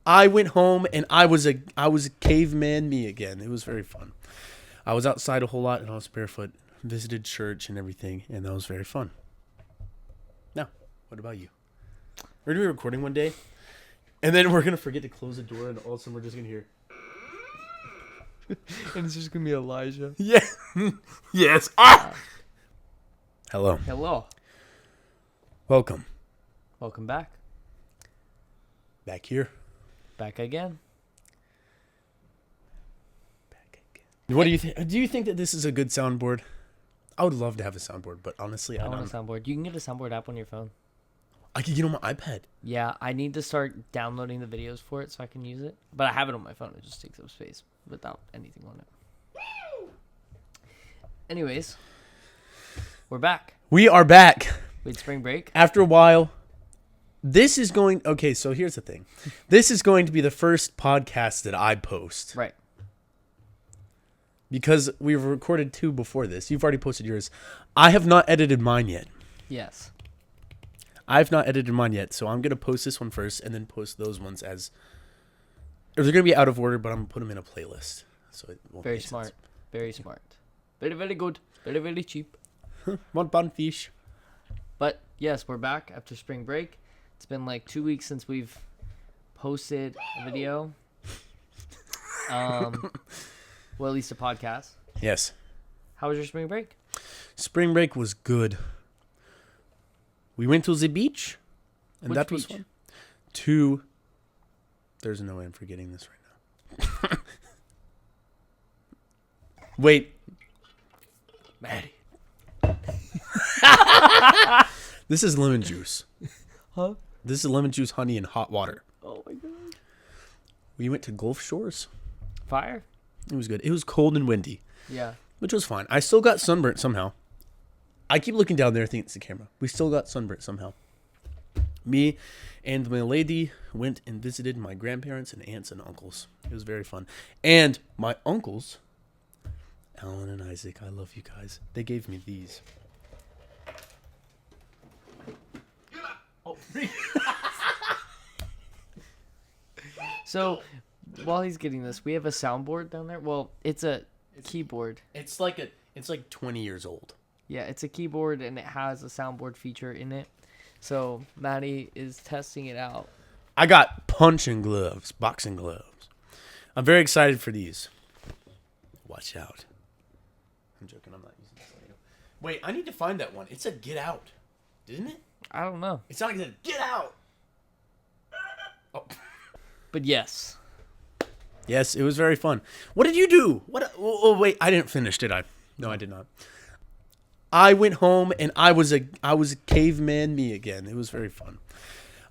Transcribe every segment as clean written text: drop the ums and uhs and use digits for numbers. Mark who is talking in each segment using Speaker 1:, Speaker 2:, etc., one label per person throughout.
Speaker 1: I went home and I was a caveman me again. It was very fun. I was outside a whole lot and I was barefoot. Visited church and everything, and that was very fun. Now, what about you? We're gonna be recording one day, and then we're gonna forget to close the door, and all of a sudden we're just gonna hear.
Speaker 2: And it's just gonna be Elijah.
Speaker 1: Yeah. Yes. Ah. Hello.
Speaker 2: Hello.
Speaker 1: Welcome
Speaker 2: Welcome back.
Speaker 1: back here.
Speaker 2: Back again.
Speaker 1: What do you think? Do you think that this is a good soundboard? I would love to have a soundboard, but honestly,
Speaker 2: I want a soundboard. You can get a soundboard app on your phone.
Speaker 1: I could get on my iPad.
Speaker 2: Yeah, I need to start downloading the videos for it so I can use it. But I have it on my phone. It just takes up space without anything on it. Anyways, we're back.
Speaker 1: We are back
Speaker 2: We had spring break.
Speaker 1: after a while. This is going. Okay, so here's the thing. This is going to be the first podcast that I post.
Speaker 2: Right.
Speaker 1: Because we've recorded 2 before this. You've already posted yours. I have not edited mine yet.
Speaker 2: Yes.
Speaker 1: I've not edited mine yet, so I'm going to post this one first and then post those ones as... Or they're going to be out of order, but I'm going to put them in a playlist. So it won't
Speaker 2: Very
Speaker 1: make
Speaker 2: smart.
Speaker 1: sense.
Speaker 2: Very smart. Very, very good. Very, very cheap.
Speaker 1: One pound fish.
Speaker 2: But yes, we're back after spring break. It's been like 2 weeks since we've posted a video. Well, at least a podcast.
Speaker 1: Yes.
Speaker 2: How was your spring break?
Speaker 1: Spring break was good. We went to the beach, and
Speaker 2: Which
Speaker 1: that was
Speaker 2: beach?
Speaker 1: fun. To... There's no way I'm forgetting this right now. Wait.
Speaker 2: Maddie.
Speaker 1: This is lemon juice.
Speaker 2: Huh?
Speaker 1: This is lemon juice, honey, and hot water.
Speaker 2: Oh my god.
Speaker 1: We went to Gulf Shores.
Speaker 2: Fire?
Speaker 1: It was good. It was cold and windy,
Speaker 2: Yeah.
Speaker 1: which was fine. I still got sunburnt somehow. I keep looking down there thinking it's the camera. We still got sunburnt somehow. Me and my lady went and visited my grandparents and aunts and uncles. It was very fun. And my uncles, Alan and Isaac, I love you guys. They gave me these.
Speaker 2: So, while he's getting this, we have a soundboard down there. Well, it's a keyboard.
Speaker 1: It's like 20 years old.
Speaker 2: Yeah, it's a keyboard and it has a soundboard feature in it. So, Maddie is testing it out.
Speaker 1: I got punching gloves, boxing gloves. I'm very excited for these. Watch out. I'm joking. I'm not using this later. Wait, I need to find that one. It said get out. Didn't it?
Speaker 2: I don't know.
Speaker 1: It's not like it said get out. Oh.
Speaker 2: But yes.
Speaker 1: Yes, it was very fun. What did you do? Oh, wait. I didn't finish, did I? No, I did not. I went home and I was a caveman me again. It was very fun.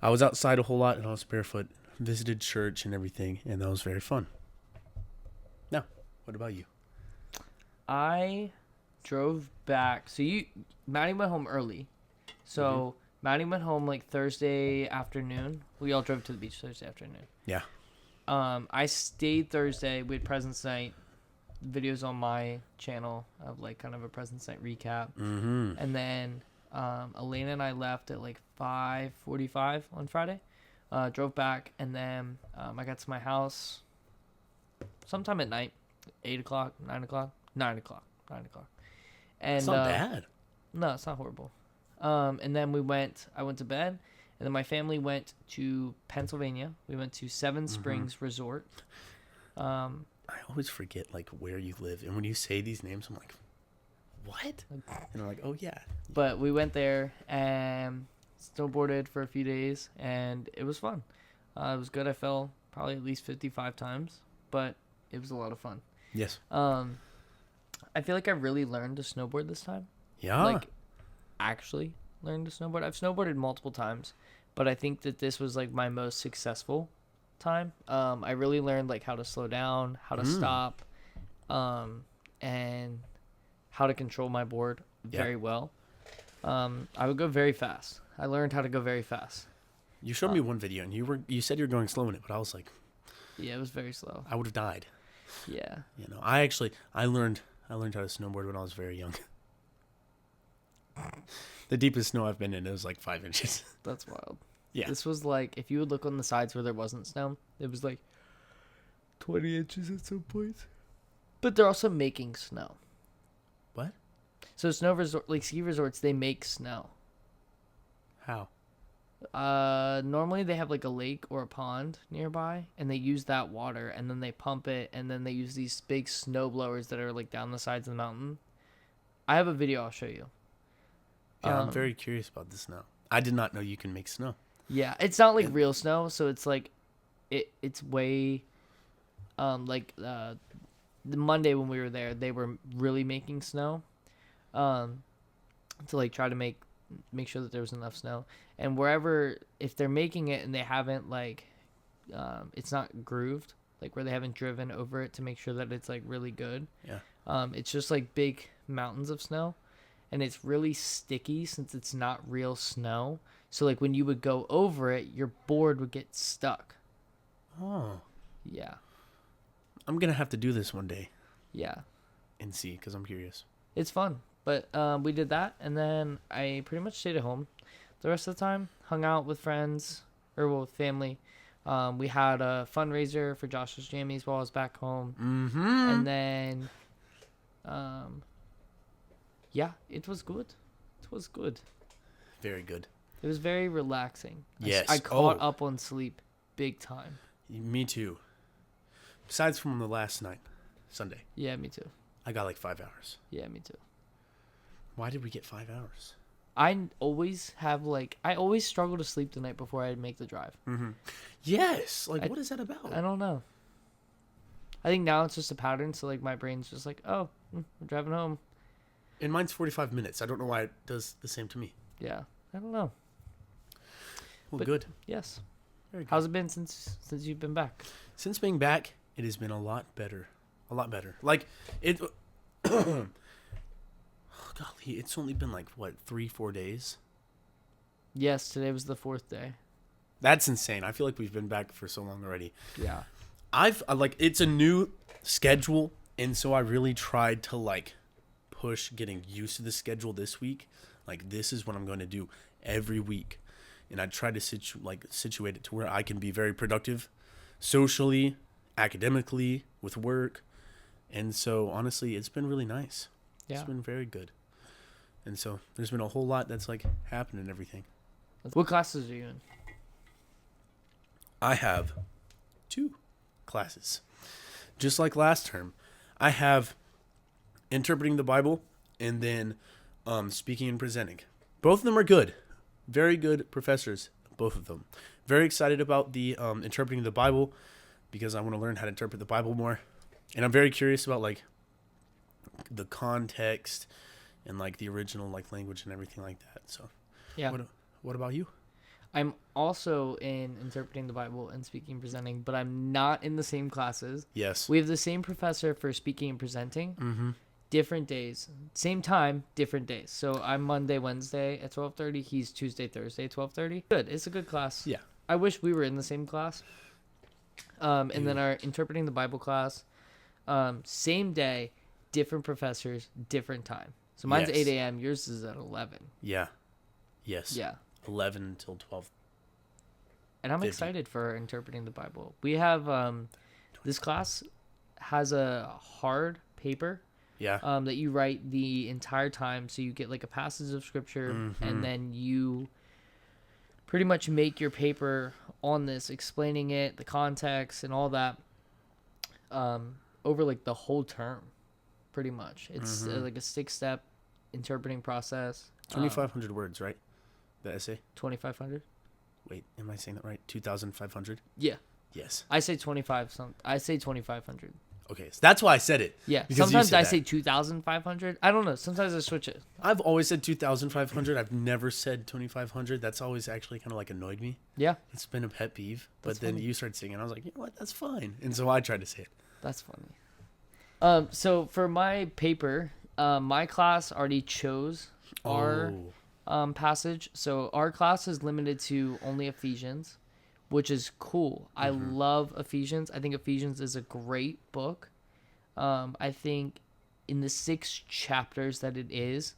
Speaker 1: I was outside a whole lot and I was barefoot. Visited church and everything, and that was very fun. Now, what about you?
Speaker 2: I drove back. So Maddie went home early. So Maddie went home like Thursday afternoon. We all drove to the beach Thursday afternoon.
Speaker 1: Yeah.
Speaker 2: I stayed Thursday. We had Presents Night videos on my channel of like kind of a Presents Night recap.
Speaker 1: Mm-hmm.
Speaker 2: And then Elena and I left at like 5:45 on Friday. Drove back, and then I got to my house sometime at night, 8 o'clock, 9 o'clock, 9 o'clock, 9 o'clock. And
Speaker 1: It's not bad.
Speaker 2: no, it's not horrible. And then I went to bed, and then my family went to Pennsylvania. We went to Seven Springs Resort.
Speaker 1: I always forget like where you live, and when you say these names, I'm like, what? And I'm like, oh yeah.
Speaker 2: But we went there and snowboarded for a few days, and it was fun. It was good. I fell probably at least 55 times, but it was a lot of fun.
Speaker 1: Yes.
Speaker 2: I feel like I really learned to snowboard this time.
Speaker 1: Yeah.
Speaker 2: Like, actually learned to snowboard. I've snowboarded multiple times, but I think that this was like my most successful time. I really learned like how to slow down, how to stop, and how to control my board very well. I would go very fast. I learned how to go very fast.
Speaker 1: You showed me one video, and you said you were going slow in it, but I was like,
Speaker 2: Yeah, it was very slow.
Speaker 1: I would have died.
Speaker 2: Yeah.
Speaker 1: You know, I learned how to snowboard when I was very young. The deepest snow I've been in, it was like 5 inches.
Speaker 2: That's wild.
Speaker 1: Yeah.
Speaker 2: This was like, if you would look on the sides where there wasn't snow, it was like 20 inches at some points. But they're also making snow.
Speaker 1: What?
Speaker 2: So snow resort, like ski resorts, they make snow.
Speaker 1: How?
Speaker 2: Normally they have like a lake or a pond nearby, and they use that water, and then they pump it, and then they use these big snow blowers that are like down the sides of the mountain. I have a video I'll show you.
Speaker 1: Yeah, I'm very curious about this now. I did not know you can make snow.
Speaker 2: Yeah, it's not like real snow, so it's like, it's way, the Monday when we were there, they were really making snow, to like try to make sure that there was enough snow. And wherever, if they're making it and they haven't like, it's not grooved, like where they haven't driven over it to make sure that it's like really good.
Speaker 1: Yeah.
Speaker 2: It's just like big mountains of snow, and it's really sticky since it's not real snow. So like when you would go over it, your board would get stuck.
Speaker 1: Oh.
Speaker 2: Yeah.
Speaker 1: I'm going to have to do this one day
Speaker 2: Yeah.
Speaker 1: and see because I'm curious.
Speaker 2: It's fun. But we did that, and then I pretty much stayed at home the rest of the time. Hung out with friends, or with family. We had a fundraiser for Josh's Jammies while I was back home.
Speaker 1: Mm-hmm.
Speaker 2: And then, yeah, it was good. It was good.
Speaker 1: Very good.
Speaker 2: It was very relaxing.
Speaker 1: Yes.
Speaker 2: I caught up on sleep big time.
Speaker 1: Me too. Besides from the last night, Sunday,
Speaker 2: Yeah, me too.
Speaker 1: I got like 5 hours.
Speaker 2: Yeah, me too.
Speaker 1: Why did we get 5 hours?
Speaker 2: I always struggle to sleep the night before I make the drive.
Speaker 1: Mm-hmm. Yes. Like,
Speaker 2: I-
Speaker 1: what is that about?
Speaker 2: I don't know. I think now it's just a pattern, so like my brain's just like, oh, we're driving home.
Speaker 1: And mine's 45 minutes. I don't know why it does the same to me.
Speaker 2: Yeah, I don't know.
Speaker 1: Well,
Speaker 2: But-
Speaker 1: good.
Speaker 2: Yes.
Speaker 1: Very good.
Speaker 2: How's it been since you've been back?
Speaker 1: Since being back, it has been a lot better. A lot better. Like, it... Golly, it's only been like, what, 3-4 days?
Speaker 2: Yes, today was the 4th day.
Speaker 1: That's insane. I feel like we've been back for so long already.
Speaker 2: Yeah.
Speaker 1: It's a new schedule, and so I really tried to, like, push getting used to the schedule this week. Like, this is what I'm going to do every week. And I tried to situate it to where I can be very productive socially, academically, with work. And so, honestly, it's been really nice.
Speaker 2: Yeah.
Speaker 1: It's been very good. And so, there's been a whole lot that's, like, happened and everything.
Speaker 2: What classes are you in?
Speaker 1: I have 2 classes. Just like last term, I have interpreting the Bible and then speaking and presenting. Both of them are good. Very good professors, both of them. Very excited about the interpreting the Bible because I want to learn how to interpret the Bible more. And I'm very curious about like the context and like the original like language and everything like that. So
Speaker 2: Yeah.
Speaker 1: What about you?
Speaker 2: I'm also in interpreting the Bible and speaking and presenting, but I'm not in the same classes.
Speaker 1: Yes.
Speaker 2: We have the same professor for speaking and presenting.
Speaker 1: Mm-hmm.
Speaker 2: Different days, same time, different days. So I'm Monday, Wednesday at 12:30. He's Tuesday, Thursday at 12:30. Good. It's a good class.
Speaker 1: Yeah.
Speaker 2: I wish we were in the same class. And then our interpreting the Bible class, same day, different professors, different time. So mine's
Speaker 1: Yes.
Speaker 2: 8 a.m. Yours is at 11.
Speaker 1: Yeah. Yes.
Speaker 2: Yeah.
Speaker 1: 11 until 12.
Speaker 2: And I'm
Speaker 1: 50.
Speaker 2: excited for interpreting the Bible. We have this class has a hard paper
Speaker 1: Yeah.
Speaker 2: that you write the entire time. So you get like a passage of scripture, and then you pretty much make your paper on this, explaining it, the context, and all that over like the whole term, pretty much. It's like a 6-step interpreting process.
Speaker 1: 2,500 words, right? The essay?
Speaker 2: 2,500?
Speaker 1: Wait, am I saying that right? 2,500?
Speaker 2: Yeah.
Speaker 1: Yes.
Speaker 2: I say 2,500.
Speaker 1: Okay, so that's why I said it.
Speaker 2: Yeah.
Speaker 1: Because you
Speaker 2: Sometimes
Speaker 1: said
Speaker 2: I
Speaker 1: that.
Speaker 2: say 2,500. I don't know. Sometimes I switch it.
Speaker 1: I've always said 2,500. I've never said 2,500. That's always actually kind of like annoyed me.
Speaker 2: Yeah.
Speaker 1: It's been a pet peeve.
Speaker 2: That's
Speaker 1: But then
Speaker 2: funny.
Speaker 1: you started saying it. I was like, you know what? That's fine. And so I tried to say it.
Speaker 2: That's funny. So for my paper, my class already chose our passage. So our class is limited to only Ephesians, which is cool. I love Ephesians. I think Ephesians is a great book. I think in the 6 chapters that it is,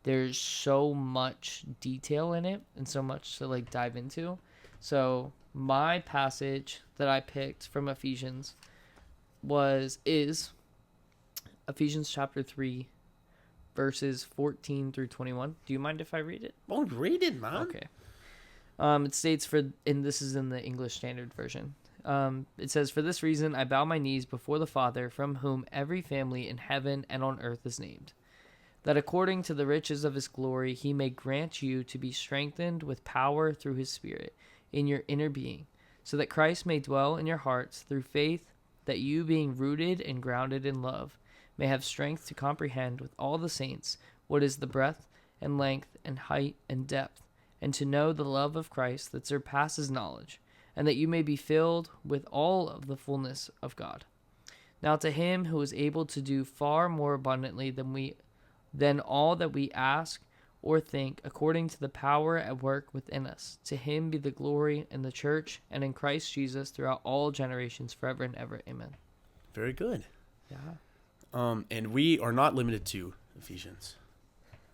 Speaker 2: there's so much detail in it and so much to like dive into. So my passage that I picked from Ephesians is Ephesians chapter 3, verses 14 through 21. Do you mind if I read it?
Speaker 1: Oh, read it, man.
Speaker 2: Okay. It states and this is in the English Standard Version. It says, "For this reason I bow my knees before the Father, from whom every family in heaven and on earth is named, that according to the riches of his glory he may grant you to be strengthened with power through his Spirit in your inner being, so that Christ may dwell in your hearts through faith, that you, being rooted and grounded in love, may have strength to comprehend with all the saints what is the breadth and length and height and depth, and to know the love of Christ that surpasses knowledge, and that you may be filled with all of the fullness of God. Now to him who is able to do far more abundantly than all that we ask or think, according to the power at work within us, to him be the glory in the church and in Christ Jesus throughout all generations, forever and ever. Amen."
Speaker 1: Very good.
Speaker 2: Yeah.
Speaker 1: And we are not limited to Ephesians.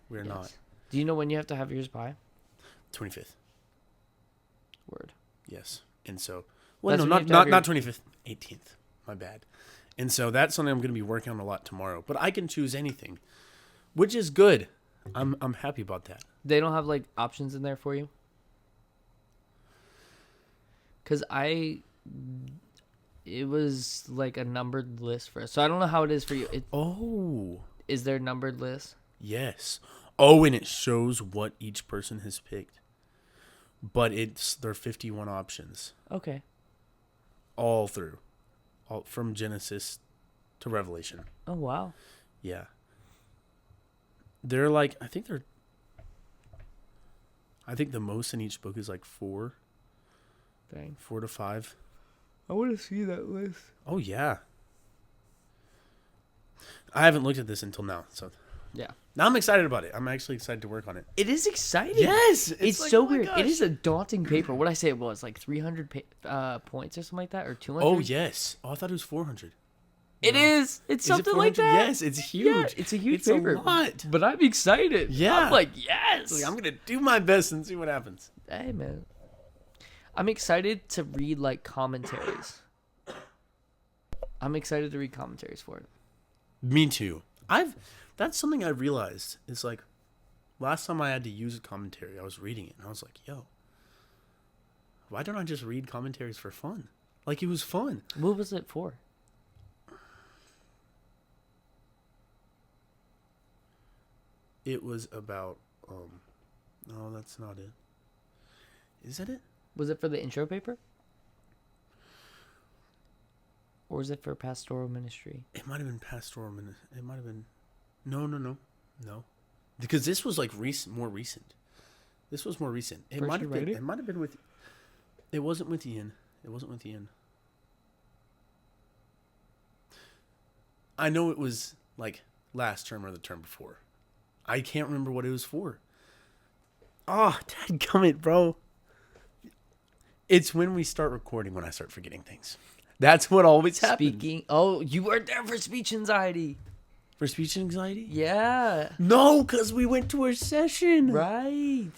Speaker 1: We're
Speaker 2: Yes.
Speaker 1: not.
Speaker 2: Do you know when you have to have yours by?
Speaker 1: 25th.
Speaker 2: Word.
Speaker 1: Yes. And so, well,
Speaker 2: That's
Speaker 1: no,
Speaker 2: when you have to
Speaker 1: not
Speaker 2: have
Speaker 1: 25th, 18th. My bad. And so that's something I'm going to be working on a lot tomorrow. But I can choose anything, which is good. I'm happy about that.
Speaker 2: They don't have like options in there for you? Because it was like a numbered list for us. So I don't know how it is for you.
Speaker 1: Oh,
Speaker 2: Is there a numbered list?
Speaker 1: yes. Oh, and it shows what each person has picked. But there are 51 options
Speaker 2: Okay.
Speaker 1: all through, all from Genesis to Revelation.
Speaker 2: Oh, wow.
Speaker 1: Yeah. They're like, I think the most in each book is like 4
Speaker 2: Dang.
Speaker 1: 4 to 5.
Speaker 2: I want to see that list.
Speaker 1: Oh, yeah. I haven't looked at this until now, so
Speaker 2: Yeah.
Speaker 1: now I'm excited about it. I'm actually excited to work on it.
Speaker 2: It is exciting.
Speaker 1: Yes,
Speaker 2: It's
Speaker 1: like,
Speaker 2: so
Speaker 1: oh my
Speaker 2: weird.
Speaker 1: gosh.
Speaker 2: It is a daunting paper. What I say it was like 300 points or something like that, or 200.
Speaker 1: Oh yes. Oh, I thought it was 400.
Speaker 2: It
Speaker 1: No.
Speaker 2: is. It's
Speaker 1: Is it
Speaker 2: something like
Speaker 1: 400?
Speaker 2: that.
Speaker 1: Yes, it's huge.
Speaker 2: Yeah, it's a huge
Speaker 1: It's
Speaker 2: paper.
Speaker 1: a lot.
Speaker 2: But I'm excited.
Speaker 1: Yeah.
Speaker 2: I'm like, yes.
Speaker 1: Like, I'm gonna do my best and see what happens.
Speaker 2: Hey, man. I'm excited to read like commentaries. I'm excited to read commentaries for it.
Speaker 1: Me too. That's something I realized. It's like last time I had to use a commentary, I was reading it and I was like, yo, why don't I just read commentaries for fun? Like, it was fun.
Speaker 2: What was it for?
Speaker 1: It was about no, that's not it. Is that it?
Speaker 2: Was it for the intro paper? Or was it for pastoral ministry?
Speaker 1: It might have been pastoral ministry. It might have been no. Because this was like more recent. This was more recent. It
Speaker 2: First
Speaker 1: might
Speaker 2: year
Speaker 1: have been.
Speaker 2: writing?
Speaker 1: It might have been with. It wasn't with Ian. I know it was like last term or the term before. I can't remember what it was for. Oh, dadgummit, bro. It's when we start recording when I start forgetting things. That's what always happens.
Speaker 2: Speaking. Oh, you were there for speech anxiety.
Speaker 1: For speech anxiety?
Speaker 2: Yeah.
Speaker 1: No, because we went to our session.
Speaker 2: Right.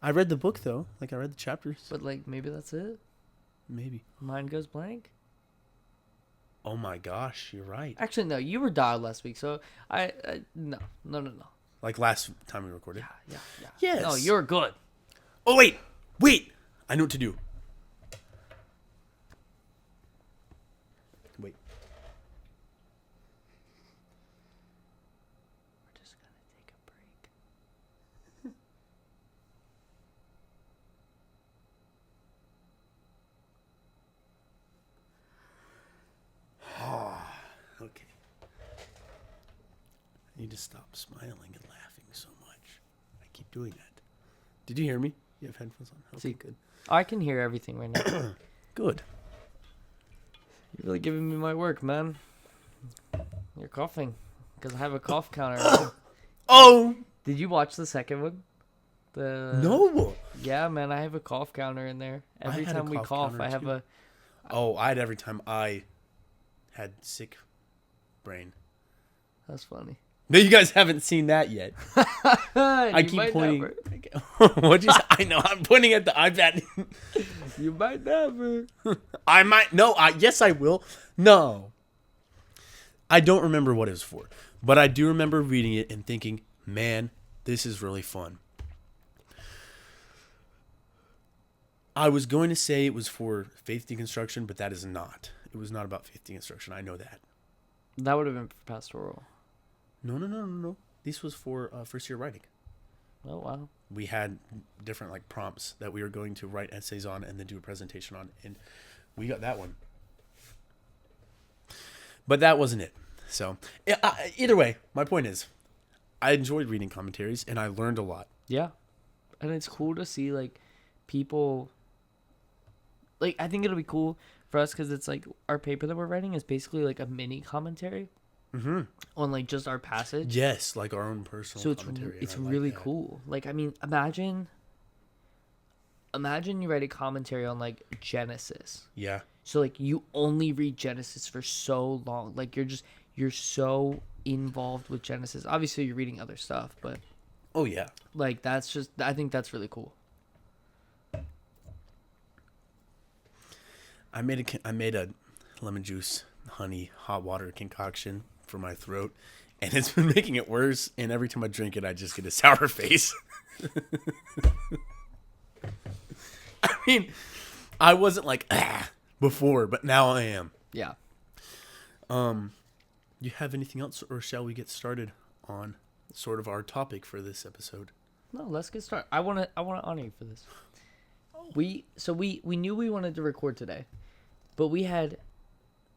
Speaker 1: I read the book, though. Like, I read the chapters.
Speaker 2: But like maybe that's it.
Speaker 1: Maybe.
Speaker 2: Mine goes blank.
Speaker 1: Oh, my gosh. You're right.
Speaker 2: Actually, no. You were dialed last week, so no.
Speaker 1: Like last time we recorded.
Speaker 2: Yeah.
Speaker 1: Yes.
Speaker 2: No, you're good.
Speaker 1: Oh, wait. I know what to do. Wait.
Speaker 2: We're just gonna take a break.
Speaker 1: Okay. I need to stop smiling and laughing so much. I keep doing that. Did you hear me? You have headphones on? Okay,
Speaker 2: See.
Speaker 1: good.
Speaker 2: I can hear everything right now.
Speaker 1: Good.
Speaker 2: You're really giving me my work, man. You're coughing because I have a cough counter.
Speaker 1: Oh!
Speaker 2: Did you watch the second one?
Speaker 1: No!
Speaker 2: Yeah, man, I have a cough counter in there. Every
Speaker 1: had a
Speaker 2: time we
Speaker 1: cough
Speaker 2: cough,
Speaker 1: counter
Speaker 2: I have
Speaker 1: too.
Speaker 2: a.
Speaker 1: Oh, I had every time I had sick brain.
Speaker 2: That's funny.
Speaker 1: No, you guys haven't seen that yet. I keep pointing. What'd you say? I know. I'm pointing at the iPad.
Speaker 2: You might never.
Speaker 1: I might. No. Yes, I will. No. I don't remember what it was for, but I do remember reading it and thinking, man, this is really fun. I was going to say it was for faith deconstruction, but that is not. It was not about faith deconstruction. I know that.
Speaker 2: That would have been for pastoral.
Speaker 1: No. This was for first year writing.
Speaker 2: Oh, wow.
Speaker 1: We had different like prompts that we were going to write essays on and then do a presentation on, and we got that one. But that wasn't it. So either way, my point is, I enjoyed reading commentaries and I learned a lot.
Speaker 2: Yeah. And it's cool to see, like, people... Like, I think it'll be cool for us because it's, like, our paper that we're writing is basically, like, a mini commentary on, like, just our passage.
Speaker 1: Yes, like our own personal
Speaker 2: so
Speaker 1: commentary.
Speaker 2: it's
Speaker 1: like
Speaker 2: really
Speaker 1: that.
Speaker 2: cool. Like, I mean, imagine you write a commentary on, like, Genesis.
Speaker 1: Yeah.
Speaker 2: So, like, you only read Genesis for so long. Like, you're so involved with Genesis. Obviously, you're reading other stuff, but...
Speaker 1: Oh, yeah.
Speaker 2: Like, that's just... I think that's really cool.
Speaker 1: I made a lemon juice, honey, hot water concoction for my throat, and it's been making it worse, and every time I drink it, I just get a sour face. I mean, I wasn't like, before, but now I am.
Speaker 2: Yeah.
Speaker 1: You have anything else, or shall we get started on sort of our topic for this episode?
Speaker 2: No, let's get started. I want to honor you for this. We knew we wanted to record today, but we had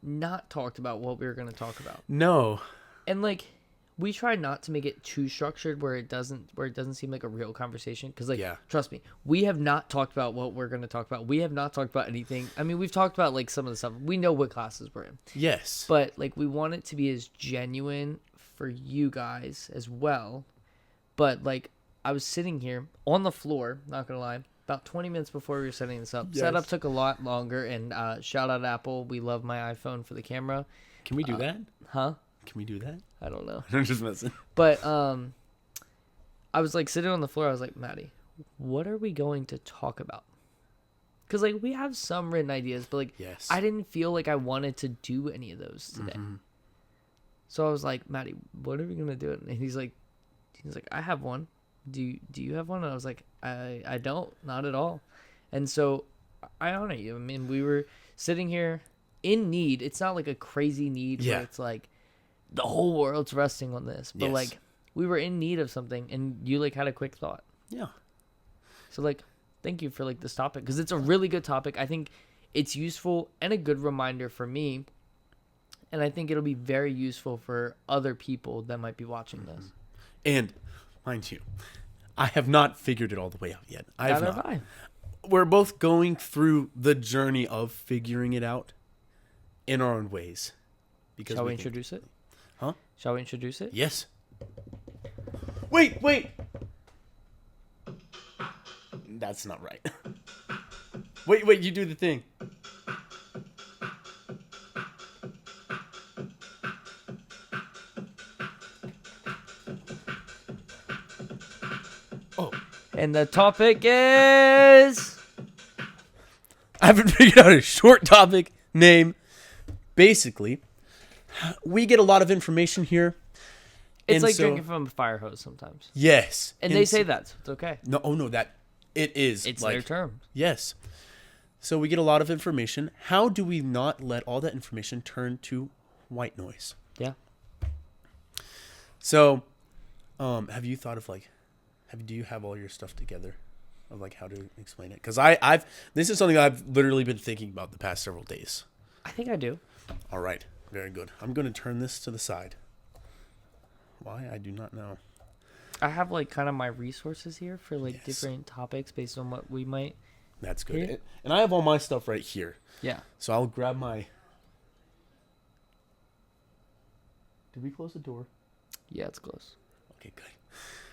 Speaker 2: not talked about what we were going to talk about.
Speaker 1: No.
Speaker 2: And like we tried not to make it too structured where it doesn't seem like a real conversation cuz like
Speaker 1: Yeah.
Speaker 2: trust me, we have not talked about what we're going to talk about. We have not talked about anything. I mean, we've talked about like some of the stuff. We know what classes we're in.
Speaker 1: Yes.
Speaker 2: But like we want it to be as genuine for you guys as well. But like I was sitting here on the floor, not going to lie, about 20 minutes before we were setting this up.
Speaker 1: Yes.
Speaker 2: Setup took a lot longer, and shout out Apple. We love my iPhone for the camera.
Speaker 1: Can we do that?
Speaker 2: Huh?
Speaker 1: Can we do that?
Speaker 2: I don't know.
Speaker 1: I'm just messing.
Speaker 2: But I was like sitting on the floor. I was like, Maddie, what are we going to talk about? Because like we have some written ideas, but like
Speaker 1: Yes.
Speaker 2: I didn't feel like I wanted to do any of those today. So I was like, Maddie, what are we gonna do? And he's like, I have one. Do you have one? And I was like, I don't, not at all. And so I honor you. I mean, we were sitting here in need. It's not like a crazy need where it's like the whole world's resting on this, but like we were in need of something, and you like had a quick thought.
Speaker 1: Yeah.
Speaker 2: So like, thank you for like this topic because it's a really good topic. I think it's useful and a good reminder for me, and I think it'll be very useful for other people that might be watching this.
Speaker 1: And mind you, I have not figured it all the way out yet. I have
Speaker 2: Neither
Speaker 1: not.
Speaker 2: have
Speaker 1: We're both going through the journey of figuring it out in our own ways. Because
Speaker 2: Shall we introduce it?
Speaker 1: Huh?
Speaker 2: Shall we introduce it?
Speaker 1: Yes. Wait. That's not right. Wait, you do the thing. Oh.
Speaker 2: And the topic is...
Speaker 1: I haven't figured out a short topic name. Basically, we get a lot of information here.
Speaker 2: It's
Speaker 1: and
Speaker 2: like
Speaker 1: so,
Speaker 2: drinking from a fire hose sometimes.
Speaker 1: Yes.
Speaker 2: And they say that, so it's okay.
Speaker 1: No, that it is.
Speaker 2: It's
Speaker 1: like,
Speaker 2: their term.
Speaker 1: Yes. So we get a lot of information. How do we not let all that information turn to white noise?
Speaker 2: Yeah.
Speaker 1: So, have you thought of do you have all your stuff together of like how to explain it? Because this is something I've literally been thinking about the past several days.
Speaker 2: I think I do.
Speaker 1: All right. Very good. I'm going to turn this to the side. Why? I do not know.
Speaker 2: I have like kind of my resources here for like different topics based on what we might...
Speaker 1: That's good.
Speaker 2: Yeah.
Speaker 1: And I have all my stuff right here.
Speaker 2: Yeah.
Speaker 1: So I'll grab my... Did we close the door?
Speaker 2: Yeah, it's close.
Speaker 1: Okay, good.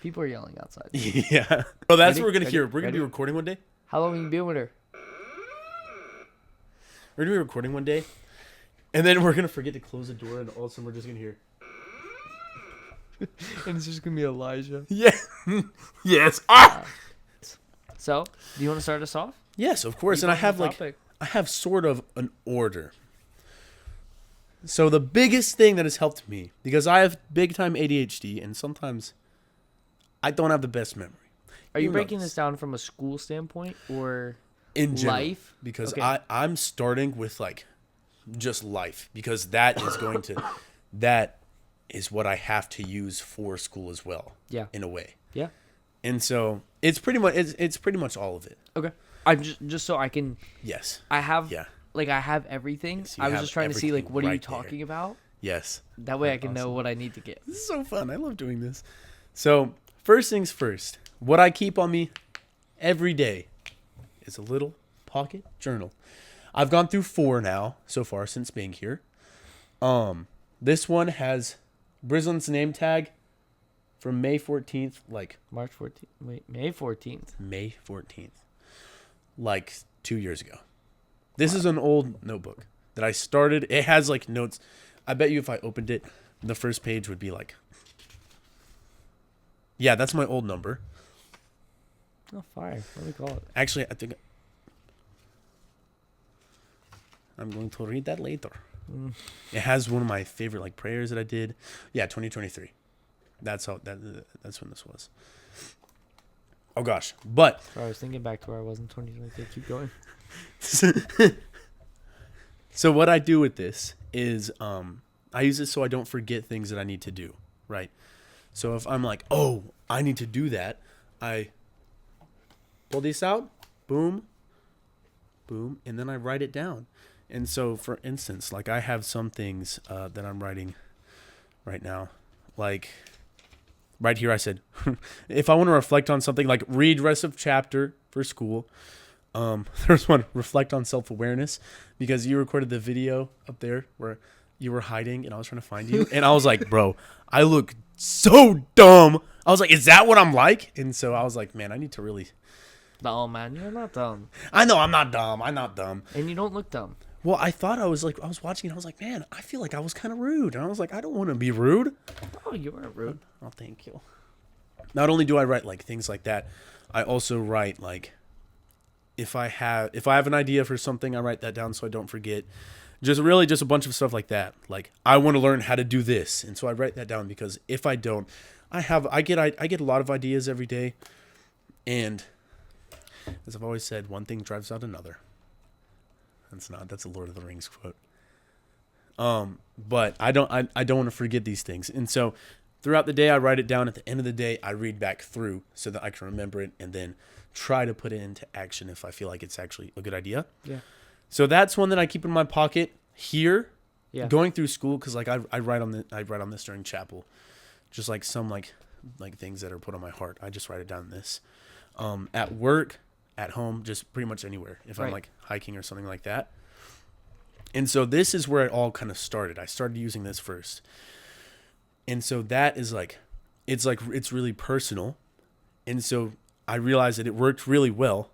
Speaker 2: People are yelling outside.
Speaker 1: Yeah. Oh, that's
Speaker 2: Ready?
Speaker 1: what we're going to
Speaker 2: Ready?
Speaker 1: hear. We're going to
Speaker 2: Ready?
Speaker 1: be recording one day.
Speaker 2: How long have you been with her?
Speaker 1: We're going to be recording one day. And then we're going to forget to close the door. And all of a sudden we're just going to hear...
Speaker 2: And it's just gonna be Elijah.
Speaker 1: Yeah. Yes. Ah.
Speaker 2: So, do you want to start us off?
Speaker 1: Yes, of course.
Speaker 2: Keep
Speaker 1: And I
Speaker 2: on
Speaker 1: have
Speaker 2: the
Speaker 1: like
Speaker 2: topic.
Speaker 1: I have sort of an order. So the biggest thing that has helped me, because I have big time ADHD and sometimes I don't have the best memory.
Speaker 2: Are you
Speaker 1: know
Speaker 2: breaking
Speaker 1: this.
Speaker 2: this down from a school standpoint or
Speaker 1: In general,
Speaker 2: life?
Speaker 1: because
Speaker 2: Okay.
Speaker 1: I'm starting with like just life, because that is going to that is what I have to use for school as well.
Speaker 2: Yeah.
Speaker 1: In a way.
Speaker 2: Yeah.
Speaker 1: And so it's pretty much all of it.
Speaker 2: Okay. I'm just so I can.
Speaker 1: Yes.
Speaker 2: I have.
Speaker 1: Yeah.
Speaker 2: Like I have everything.
Speaker 1: Yes, you
Speaker 2: I was
Speaker 1: have
Speaker 2: just trying to see like
Speaker 1: everything
Speaker 2: what are you
Speaker 1: right there.
Speaker 2: talking about.
Speaker 1: Yes.
Speaker 2: That way I can know
Speaker 1: Awesome.
Speaker 2: what I need to get.
Speaker 1: This is so fun. I love doing this. So, first things first, what I keep on me every day is a little pocket journal. I've gone through 4 now so far since being here. This one has Brislin's name tag from May 14th, like
Speaker 2: March 14th. Wait, May 14th.
Speaker 1: May 14th, like 2 years ago. This is an old notebook that I started. It has like notes. I bet you if I opened it, the first page would be like, yeah, that's my old number.
Speaker 2: Oh, fire. What do we call it?
Speaker 1: Actually, I think I'm going to read that later. It has one of my favorite like prayers that I did. Yeah, 2023. That's when this was. Oh gosh. But
Speaker 2: Sorry, I was thinking back to where I was in 2023. Keep going.
Speaker 1: so what I do with this is I use it so I don't forget things that I need to do, right? So if I'm like, "Oh, I need to do that," I pull this out, boom, boom, and then I write it down. And so, for instance, like I have some things that I'm writing right now. Like right here, I said, if I want to reflect on something, like read rest of chapter for school. There's one, reflect on self-awareness, because you recorded the video up there where you were hiding and I was trying to find you. And I was like, bro, I look so dumb. I was like, is that what I'm like? And so I was like, man, I need to really...
Speaker 2: No, man, you're not dumb.
Speaker 1: I know I'm not dumb. I'm not dumb.
Speaker 2: And you don't look dumb.
Speaker 1: Well, I thought I was watching and I was like, man, I feel like I was kind of rude. And I was like, I don't want to be rude.
Speaker 2: Oh, you weren't rude.
Speaker 1: Oh, thank you. Not only do I write like things like that, I also write like if I have an idea for something, I write that down so I don't forget. Just a bunch of stuff like that. Like I want to learn how to do this, and so I write that down, because if I don't, I get a lot of ideas every day, and as I've always said, one thing drives out another. That's a Lord of the Rings quote. But I don't want to forget these things, and so throughout the day I write it down. At the end of the day, I read back through so that I can remember it, and then try to put it into action if I feel like it's actually a good idea.
Speaker 2: Yeah.
Speaker 1: So that's one that I keep in my pocket here,
Speaker 2: Yeah.
Speaker 1: going through school, because like I write on this during chapel, just like some like things that are put on my heart. I just write it down in this. At work, at home, just pretty much anywhere. If I'm
Speaker 2: Right.
Speaker 1: like hiking or something like that. And so this is where it all kind of started. I started using this first. And so that is it's really personal. And so I realized that it worked really well.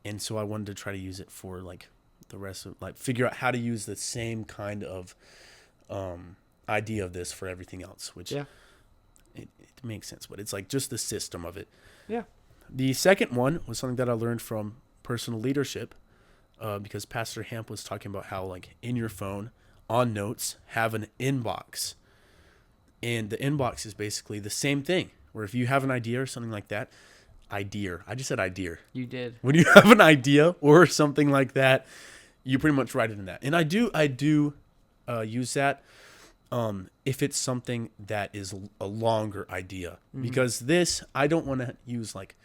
Speaker 1: And so I wanted to try to use it for like the rest of like figure out how to use the same kind of idea of this for everything else, which
Speaker 2: Yeah.
Speaker 1: it makes sense, but it's like just the system of it.
Speaker 2: Yeah.
Speaker 1: The second one was something that I learned from personal leadership, because Pastor Hamp was talking about how like in your phone on notes have an inbox, and the inbox is basically the same thing, where if you have an idea or something like that, I just said idea.
Speaker 2: You did.
Speaker 1: When you have an idea or something like that, you pretty much write it in that. And I do use that if it's something that is a longer idea, because this I don't want to use like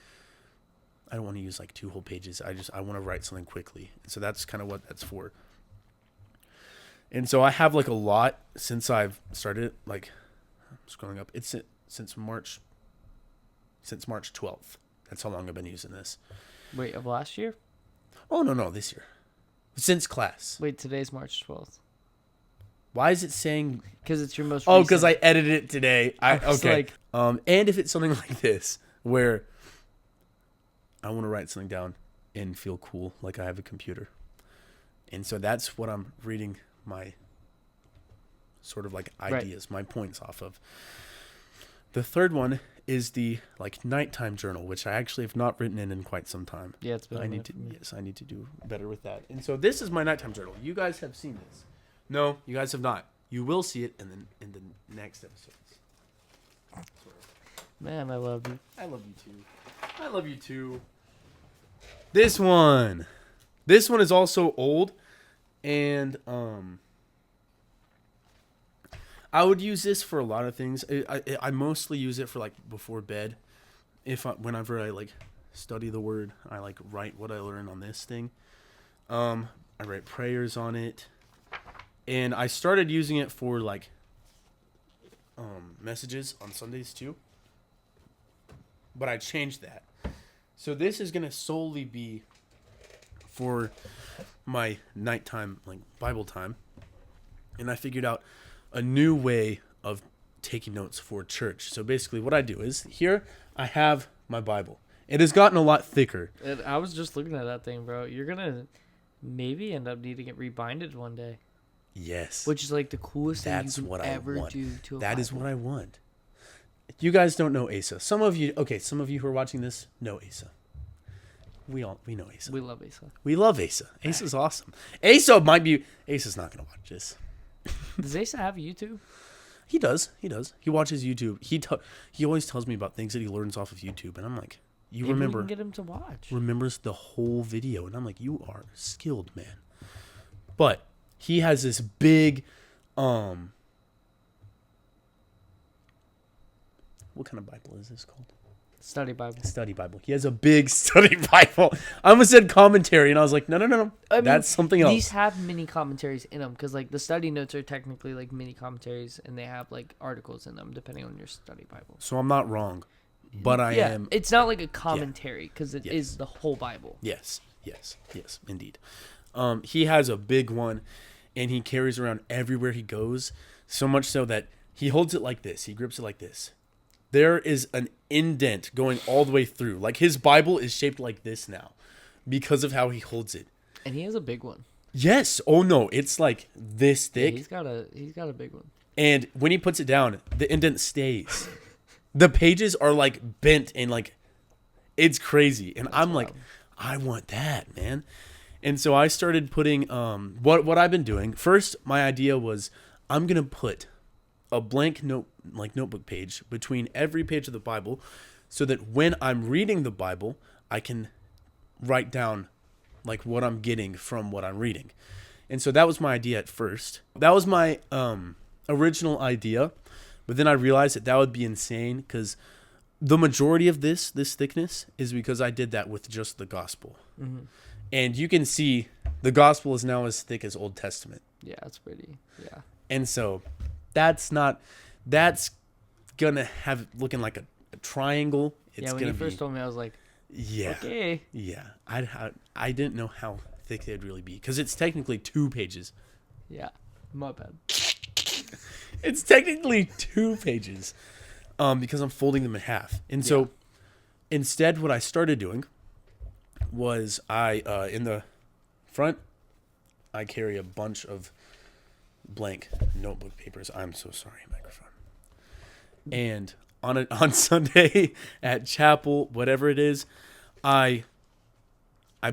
Speaker 1: 2 whole pages. I want to write something quickly. So that's kind of what that's for. And so I have like a lot since I've started, like scrolling up. It's since March 12th. That's how long I've been using this.
Speaker 2: Wait, of last year?
Speaker 1: Oh, no, this year. Since class.
Speaker 2: Wait, today's March 12th.
Speaker 1: Why is it saying...
Speaker 2: Because it's your most
Speaker 1: Oh,
Speaker 2: recent.
Speaker 1: because I edited it today.
Speaker 2: was
Speaker 1: Okay.
Speaker 2: like-
Speaker 1: And if it's something like this, where I want to write something down and feel cool, like I have a computer. And so that's what I'm reading my sort of like ideas, my points off of. The third one is the like nighttime journal, which I actually have not written in quite some time.
Speaker 2: Yeah, it's been.
Speaker 1: I need to I need to do better with that. And so this is my nighttime journal. You guys have seen this. No, you guys have not. You will see it in the next episodes.
Speaker 2: Man, I love you.
Speaker 1: I love you too. I love you too. This one is also old, and I would use this for a lot of things. I mostly use it for like before bed. Whenever I like study the word, I like write what I learn on this thing. I write prayers on it, and I started using it for like messages on Sundays too. But I changed that. So this is gonna solely be for my nighttime, like Bible time, and I figured out a new way of taking notes for church. So basically, what I do is here I have my Bible. It has gotten a lot thicker.
Speaker 2: I was just looking at that thing, bro. You're gonna maybe end up needing it rebinded one day.
Speaker 1: Yes,
Speaker 2: Which is like the coolest thing
Speaker 1: that's
Speaker 2: you can
Speaker 1: what
Speaker 2: ever
Speaker 1: I want.
Speaker 2: do to a
Speaker 1: That is
Speaker 2: Bible.
Speaker 1: what I want. You guys don't know Asa. Some of you who are watching this know Asa. We know Asa.
Speaker 2: We love Asa.
Speaker 1: We love Asa. Asa's awesome. Asa's not gonna watch this.
Speaker 2: Does Asa have YouTube?
Speaker 1: He does. He watches YouTube. He always tells me about things that he learns off of YouTube, and I'm like,
Speaker 2: Maybe we can get him to watch.
Speaker 1: remembers the whole video, and I'm like, you are skilled, man. But he has this big, what kind of Bible is this called?
Speaker 2: Study Bible.
Speaker 1: Study Bible. He has a big study Bible. I almost said commentary, and I was like, no.
Speaker 2: I mean,
Speaker 1: That's something else.
Speaker 2: These have mini commentaries in them because, like, the study notes are technically like mini commentaries, and they have like articles in them depending on your study Bible.
Speaker 1: So I'm not wrong, but I am.
Speaker 2: It's not like a commentary because it
Speaker 1: Yes.
Speaker 2: is the whole Bible.
Speaker 1: Yes, indeed. He has a big one, and he carries around everywhere he goes. So much so that he holds it like this. He grips it like this. There is an indent going all the way through. Like his Bible is shaped like this now, because of how he holds it.
Speaker 2: And he has a big one.
Speaker 1: Yes. Oh no, it's like this
Speaker 2: Yeah,
Speaker 1: thick.
Speaker 2: he's got a big one.
Speaker 1: And when he puts it down, the indent stays. The pages are like bent and like it's crazy. And I'm like,
Speaker 2: wild.
Speaker 1: I want that, man. And so I started putting what I've been doing. First, my idea was I'm gonna put a blank notebook page between every page of the Bible, so that when I'm reading the Bible, I can write down like what I'm getting from what I'm reading. And so that was my idea at first. That was my original idea, but then I realized that would be insane because the majority of this thickness is because I did that with just the gospel.
Speaker 2: Mm-hmm.
Speaker 1: And you can see the gospel is now as thick as Old Testament.
Speaker 2: Yeah, it's pretty. Yeah.
Speaker 1: And so that's gonna have it looking like a triangle. It's
Speaker 2: When
Speaker 1: gonna
Speaker 2: you first told me, I was like,
Speaker 1: yeah,
Speaker 2: okay.
Speaker 1: yeah. I didn't know how thick they'd really be because it's technically 2 pages.
Speaker 2: Yeah, my bad.
Speaker 1: It's technically 2 pages, because I'm folding them in half. And so instead, what I started doing was in the front, I carry a bunch of blank notebook papers. I'm so sorry, microphone. And on Sunday at chapel, whatever it is, I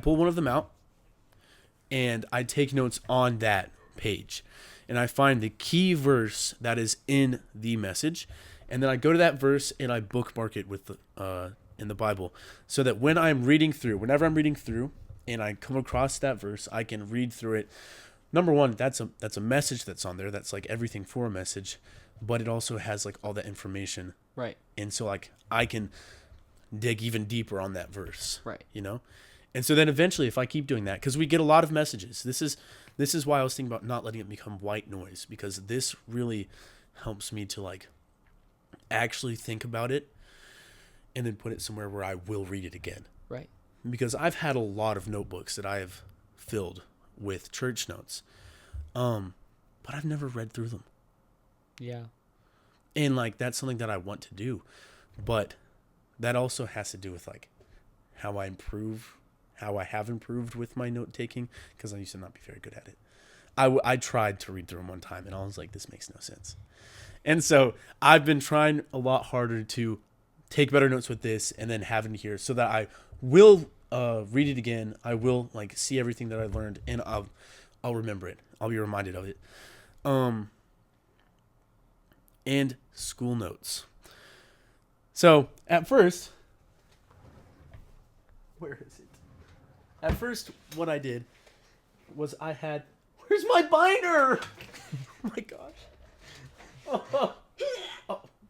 Speaker 1: pull one of them out and I take notes on that page. And I find the key verse that is in the message, and then I go to that verse and I bookmark it with in the Bible, so that whenever I'm reading through and I come across that verse, I can read through it. Number one, that's a message that's on there. That's like everything for a message, but it also has like all that information.
Speaker 2: Right.
Speaker 1: And so like I can dig even deeper on that verse.
Speaker 2: Right.
Speaker 1: You know? And so then eventually if I keep doing that, because we get a lot of messages. This is why I was thinking about not letting it become white noise, because this really helps me to like actually think about it and then put it somewhere where I will read it again.
Speaker 2: Right.
Speaker 1: Because I've had a lot of notebooks that I have filled with church notes, but I've never read through them.
Speaker 2: Yeah.
Speaker 1: And like that's something that I want to do, but that also has to do with like how I have improved with my note taking, because I used to not be very good at it. I tried to read through them one time and I was like, this makes no sense. And so I've been trying a lot harder to take better notes with this and then have it here so that I will read it again. I will like see everything that I learned and I'll remember it. I'll be reminded of it. And school notes. So at first, where is it? At first, what I did was I had. Where's my binder? Oh my gosh. Oh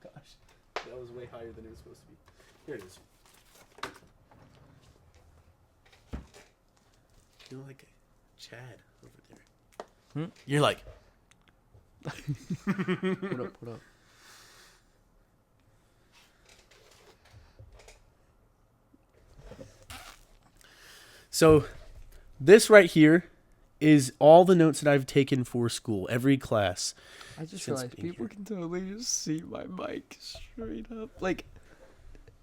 Speaker 1: gosh. That was way higher than it was supposed to be. Here it is. You're like Chad over there. You're like.
Speaker 2: What up?
Speaker 1: So, this right here is all the notes that I've taken for school, every class.
Speaker 2: I just
Speaker 1: since
Speaker 2: realized
Speaker 1: being
Speaker 2: people
Speaker 1: here.
Speaker 2: can totally just see my mic straight up. Like,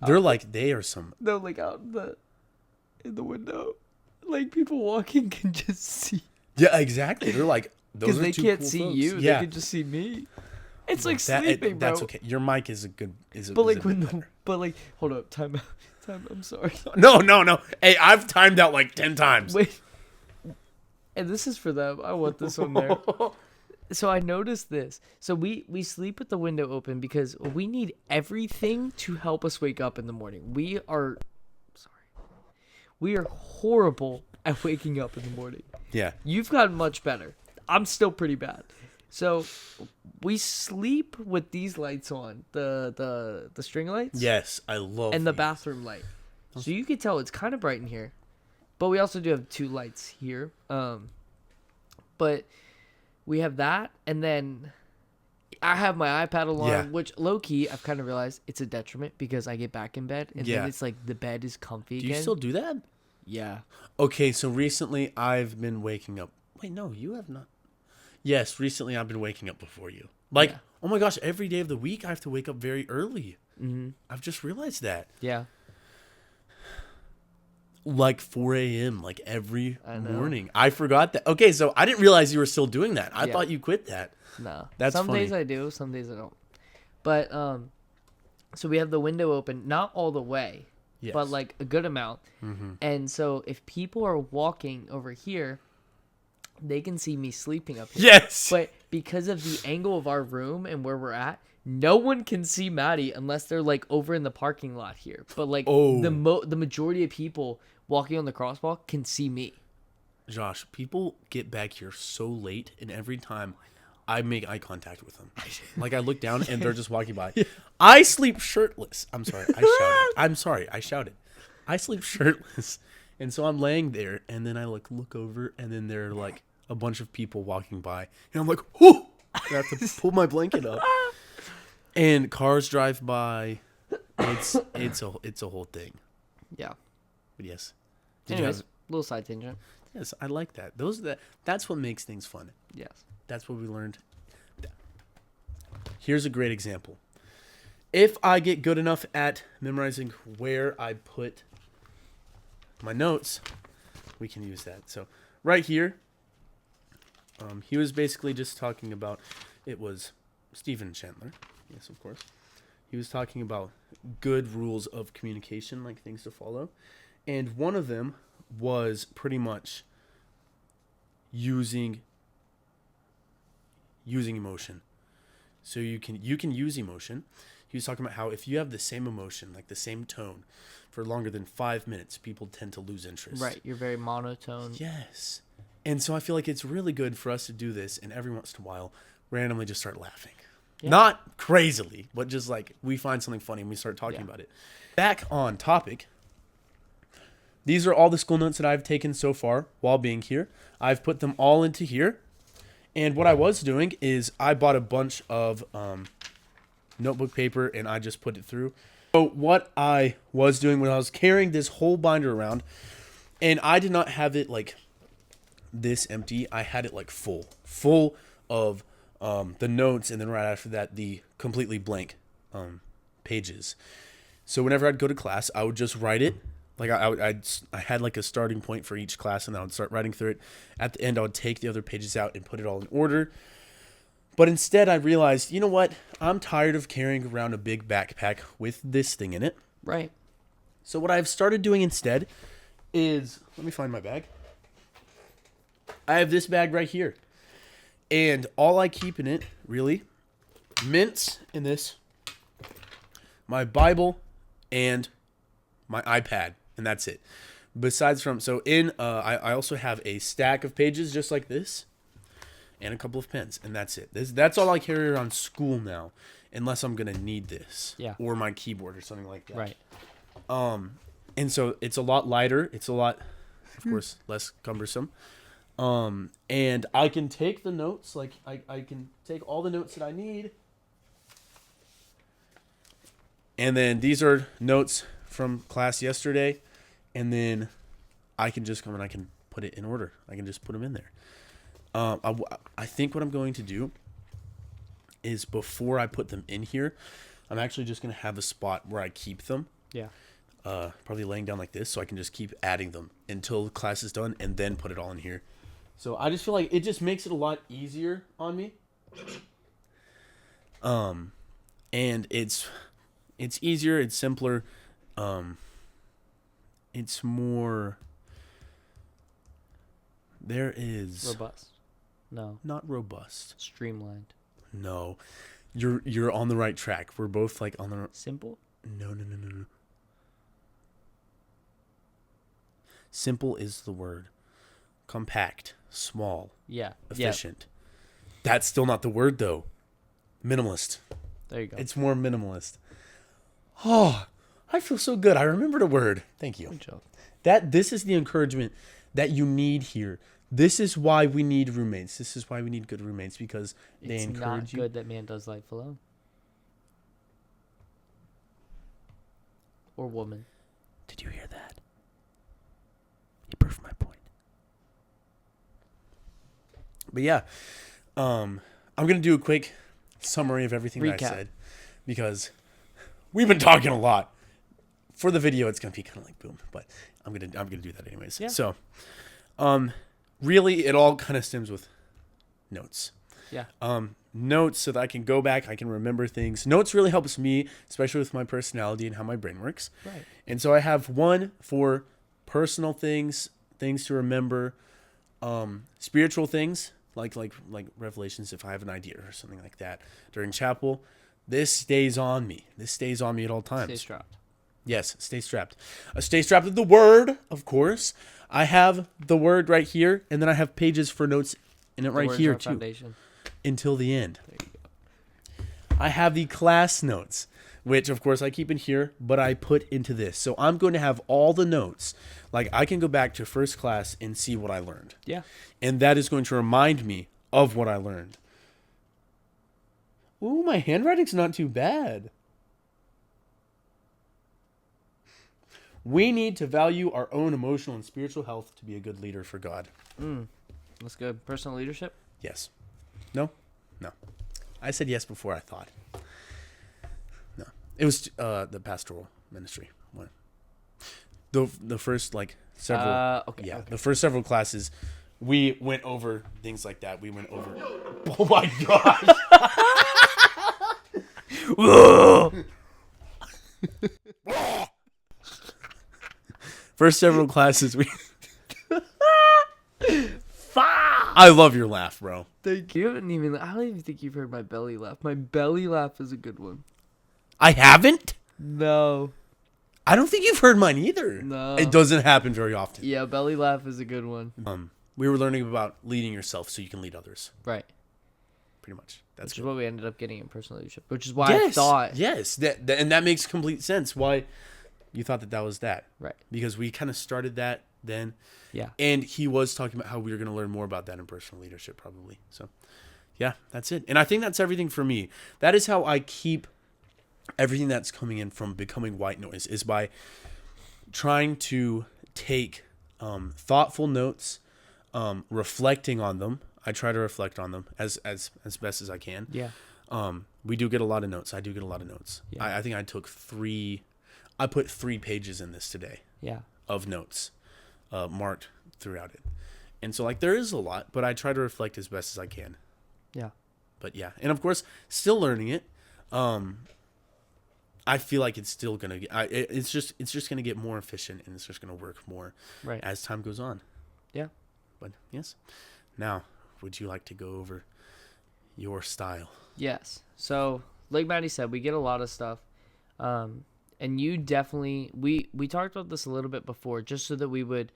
Speaker 1: They're like, they are some.
Speaker 2: no, like out in the window. Like, people walking can just see.
Speaker 1: Yeah, exactly. They're like, those
Speaker 2: Because
Speaker 1: are
Speaker 2: they
Speaker 1: two
Speaker 2: can't
Speaker 1: cool
Speaker 2: see
Speaker 1: folks.
Speaker 2: you.
Speaker 1: Yeah.
Speaker 2: They can just see me. It's like
Speaker 1: That-
Speaker 2: sleeping, bro.
Speaker 1: That's okay. Your mic is a good.
Speaker 2: But like hold up, time out. I'm sorry.
Speaker 1: No. Hey, I've timed out like 10 times.
Speaker 2: Wait. And this is for them. I want this one there. So I noticed this. So we sleep with the window open because we need everything to help us wake up in the morning. We are horrible at waking up in the morning.
Speaker 1: Yeah.
Speaker 2: You've gotten much better. I'm still pretty bad. So we sleep with these lights on, the string lights.
Speaker 1: Yes, I love.
Speaker 2: And the
Speaker 1: these.
Speaker 2: bathroom light. So you can tell it's kind of bright in here. But we also do have 2 lights here. But we have that, and then I have my iPad alarm,
Speaker 1: Yeah.
Speaker 2: which low-key, I've kind of realized it's a detriment because I get back in bed, and
Speaker 1: Yeah.
Speaker 2: then it's like the bed is comfy
Speaker 1: Do
Speaker 2: again.
Speaker 1: you still do that?
Speaker 2: Yeah.
Speaker 1: Okay, so recently I've been waking up. Wait, no, you have not. Yes, recently I've been waking up before you. Like,
Speaker 2: Yeah.
Speaker 1: oh my gosh, every day of the week I have to wake up very early.
Speaker 2: Mm-hmm.
Speaker 1: I've just realized that.
Speaker 2: Yeah.
Speaker 1: Like 4 a.m. like every
Speaker 2: I know.
Speaker 1: morning. I forgot that. Okay, so I didn't realize you were still doing that. I
Speaker 2: Yeah.
Speaker 1: thought you quit that.
Speaker 2: No.
Speaker 1: That's
Speaker 2: some days
Speaker 1: funny.
Speaker 2: I do, some days I don't. But so we have the window open, not all the way,
Speaker 1: Yes.
Speaker 2: but like a good amount.
Speaker 1: Mm-hmm.
Speaker 2: And so if people are walking over here, they can see me sleeping up here.
Speaker 1: Yes.
Speaker 2: But because of the angle of our room and where we're at, no one can see Maddie unless they're like over in the parking lot here. But like the majority of people walking on the crosswalk can see me.
Speaker 1: Josh, people get back here so late, and every time I make eye contact with them, like I look down and they're just walking by. I sleep shirtless. I'm sorry, I shouted. I sleep shirtless, and so I'm laying there, and then I look over, and then there are like a bunch of people walking by, and I'm like, whoo! I have to pull my blanket up, and cars drive by. It's a whole thing.
Speaker 2: Yeah.
Speaker 1: But yes. Did you
Speaker 2: Anyways,
Speaker 1: have?
Speaker 2: little side tangent.
Speaker 1: Yes, I like that. That's what makes things fun.
Speaker 2: Yes.
Speaker 1: That's what we learned. Here's a great example. If I get good enough at memorizing where I put my notes, we can use that. So right here, he was basically just talking about, it was Stephen Chandler. Yes, of course. He was talking about good rules of communication, like things to follow. And one of them was pretty much using emotion. So you can use emotion. He was talking about how if you have the same emotion, like the same tone, for longer than 5 minutes, people tend to lose interest.
Speaker 2: Right. You're very monotone.
Speaker 1: Yes. And so I feel like it's really good for us to do this and every once in a while randomly just start laughing.
Speaker 2: Yeah.
Speaker 1: Not crazily, but just like we find something funny and we start talking about it. Back on topic. These are all the school notes that I've taken so far while being here. I've put them all into here. And what I was doing is I bought a bunch of notebook paper and I just put it through. So what I was doing when I was carrying this whole binder around, and I did not have it like this empty. I had it like full of the notes, and then right after that, the completely blank pages. So whenever I'd go to class, I would just write it. Like I had like a starting point for each class, and I would start writing through it. At the end, I would take the other pages out and put it all in order. But instead, I realized, you know what? I'm tired of carrying around a big backpack with this thing in it.
Speaker 2: Right.
Speaker 1: So what I've started doing instead is, let me find my bag. I have this bag right here. And all I keep in it, really, mints in this, my Bible, and my iPad. And that's it. Besides from, I also have a stack of pages just like this. And a couple of pens, and that's it. That's all I carry around school now, unless I'm gonna need this,
Speaker 2: Yeah.
Speaker 1: or my keyboard or something like that.
Speaker 2: Right.
Speaker 1: And so it's a lot lighter. It's a lot, of course, less cumbersome. And I can take the notes, like I can take all the notes that I need. And then these are notes from class yesterday, and then I can just come and I can put it in order. I can just put them in there. I think what I'm going to do is before I put them in here, I'm actually just going to have a spot where I keep them.
Speaker 2: Yeah.
Speaker 1: Probably laying down like this so I can just keep adding them until class is done and then put it all in here. So I just feel like it just makes it a lot easier on me. And it's easier, it's simpler. It's more, there is
Speaker 2: Robust. No.
Speaker 1: not robust.
Speaker 2: Streamlined.
Speaker 1: No. You're on the right track. We're both like on the
Speaker 2: Simple?
Speaker 1: No. Simple is the word. Compact, small,
Speaker 2: Yeah.
Speaker 1: efficient. That's still not the word though. Minimalist.
Speaker 2: There you go.
Speaker 1: It's more minimalist. Oh, I feel so good. I remembered a word. Thank you.
Speaker 2: Good job.
Speaker 1: This is the encouragement that you need here. This is why we need roommates. This is why we need good roommates, because they
Speaker 2: It's
Speaker 1: encourage
Speaker 2: not
Speaker 1: you.
Speaker 2: good that man does life alone. Or woman.
Speaker 1: Did you hear that? He proved my point. But yeah, I'm gonna do a quick summary of everything that I
Speaker 2: Recap.
Speaker 1: said, because we've been talking a lot. For the video, it's gonna be kind of like boom, but I'm gonna do that anyways.
Speaker 2: Yeah.
Speaker 1: So, really, it all kind of stems with notes.
Speaker 2: Yeah.
Speaker 1: Notes so that I can go back, I can remember things. Notes really helps me, especially with my personality and how my brain works.
Speaker 2: Right.
Speaker 1: And so I have one for personal things to remember, spiritual things like revelations if I have an idea or something like that during chapel. This stays on me. This stays on me at all times.
Speaker 2: Stay strapped.
Speaker 1: Yes, stay strapped. Stay strapped with the word, of course. I have the word right here, and then I have pages for notes in it
Speaker 2: The
Speaker 1: right
Speaker 2: words
Speaker 1: here
Speaker 2: are
Speaker 1: too,
Speaker 2: Foundation.
Speaker 1: until the end.
Speaker 2: There you go.
Speaker 1: I have the class notes, which of course I keep in here, but I put into this. So I'm going to have all the notes. Like I can go back to first class and see what I learned.
Speaker 2: Yeah.
Speaker 1: And that is going to remind me of what I learned. Ooh, my handwriting's not too bad. We need to value our own emotional and spiritual health to be a good leader for God.
Speaker 2: That's good. Personal leadership?
Speaker 1: Yes. No? No. I said yes before I thought. No. It was the pastoral ministry one. The first several
Speaker 2: Okay.
Speaker 1: yeah,
Speaker 2: Okay.
Speaker 1: the first several classes we went over things like that. We went over Oh my gosh. First several classes we I love your laugh, bro.
Speaker 2: Thank you. I don't even think you've heard my belly laugh. My belly laugh is a good one.
Speaker 1: I haven't?
Speaker 2: No.
Speaker 1: I don't think you've heard mine either.
Speaker 2: No.
Speaker 1: It doesn't happen very often.
Speaker 2: Yeah, belly laugh is a good one.
Speaker 1: We were learning about leading yourself so you can lead others.
Speaker 2: Right.
Speaker 1: Pretty much. That's
Speaker 2: Which
Speaker 1: good.
Speaker 2: is what we ended up getting in personal leadership. Which is why I thought.
Speaker 1: Yes, and that makes complete sense why you thought that was that.
Speaker 2: Right.
Speaker 1: Because we kind of started that then.
Speaker 2: Yeah.
Speaker 1: And he was talking about how we were going to learn more about that in personal leadership probably. So, yeah, that's it. And I think that's everything for me. That is how I keep everything that's coming in from becoming white noise, is by trying to take thoughtful notes, reflecting on them. I try to reflect on them as best as I can.
Speaker 2: Yeah.
Speaker 1: We do get a lot of notes. I do get a lot of notes.
Speaker 2: Yeah.
Speaker 1: I think I put 3 pages in this today
Speaker 2: Yeah.
Speaker 1: of notes marked throughout it. And so there is a lot, but I try to reflect as best as I can.
Speaker 2: Yeah.
Speaker 1: But yeah, and of course, still learning it. I feel like it's still gonna get. It's just gonna get more efficient, and it's just gonna work more
Speaker 2: Right.
Speaker 1: as time goes on.
Speaker 2: Yeah.
Speaker 1: But yes, now would you like to go over your style?
Speaker 2: Yes. So, like Maddie said, we get a lot of stuff. And you definitely, we talked about this a little bit before, just so that we would,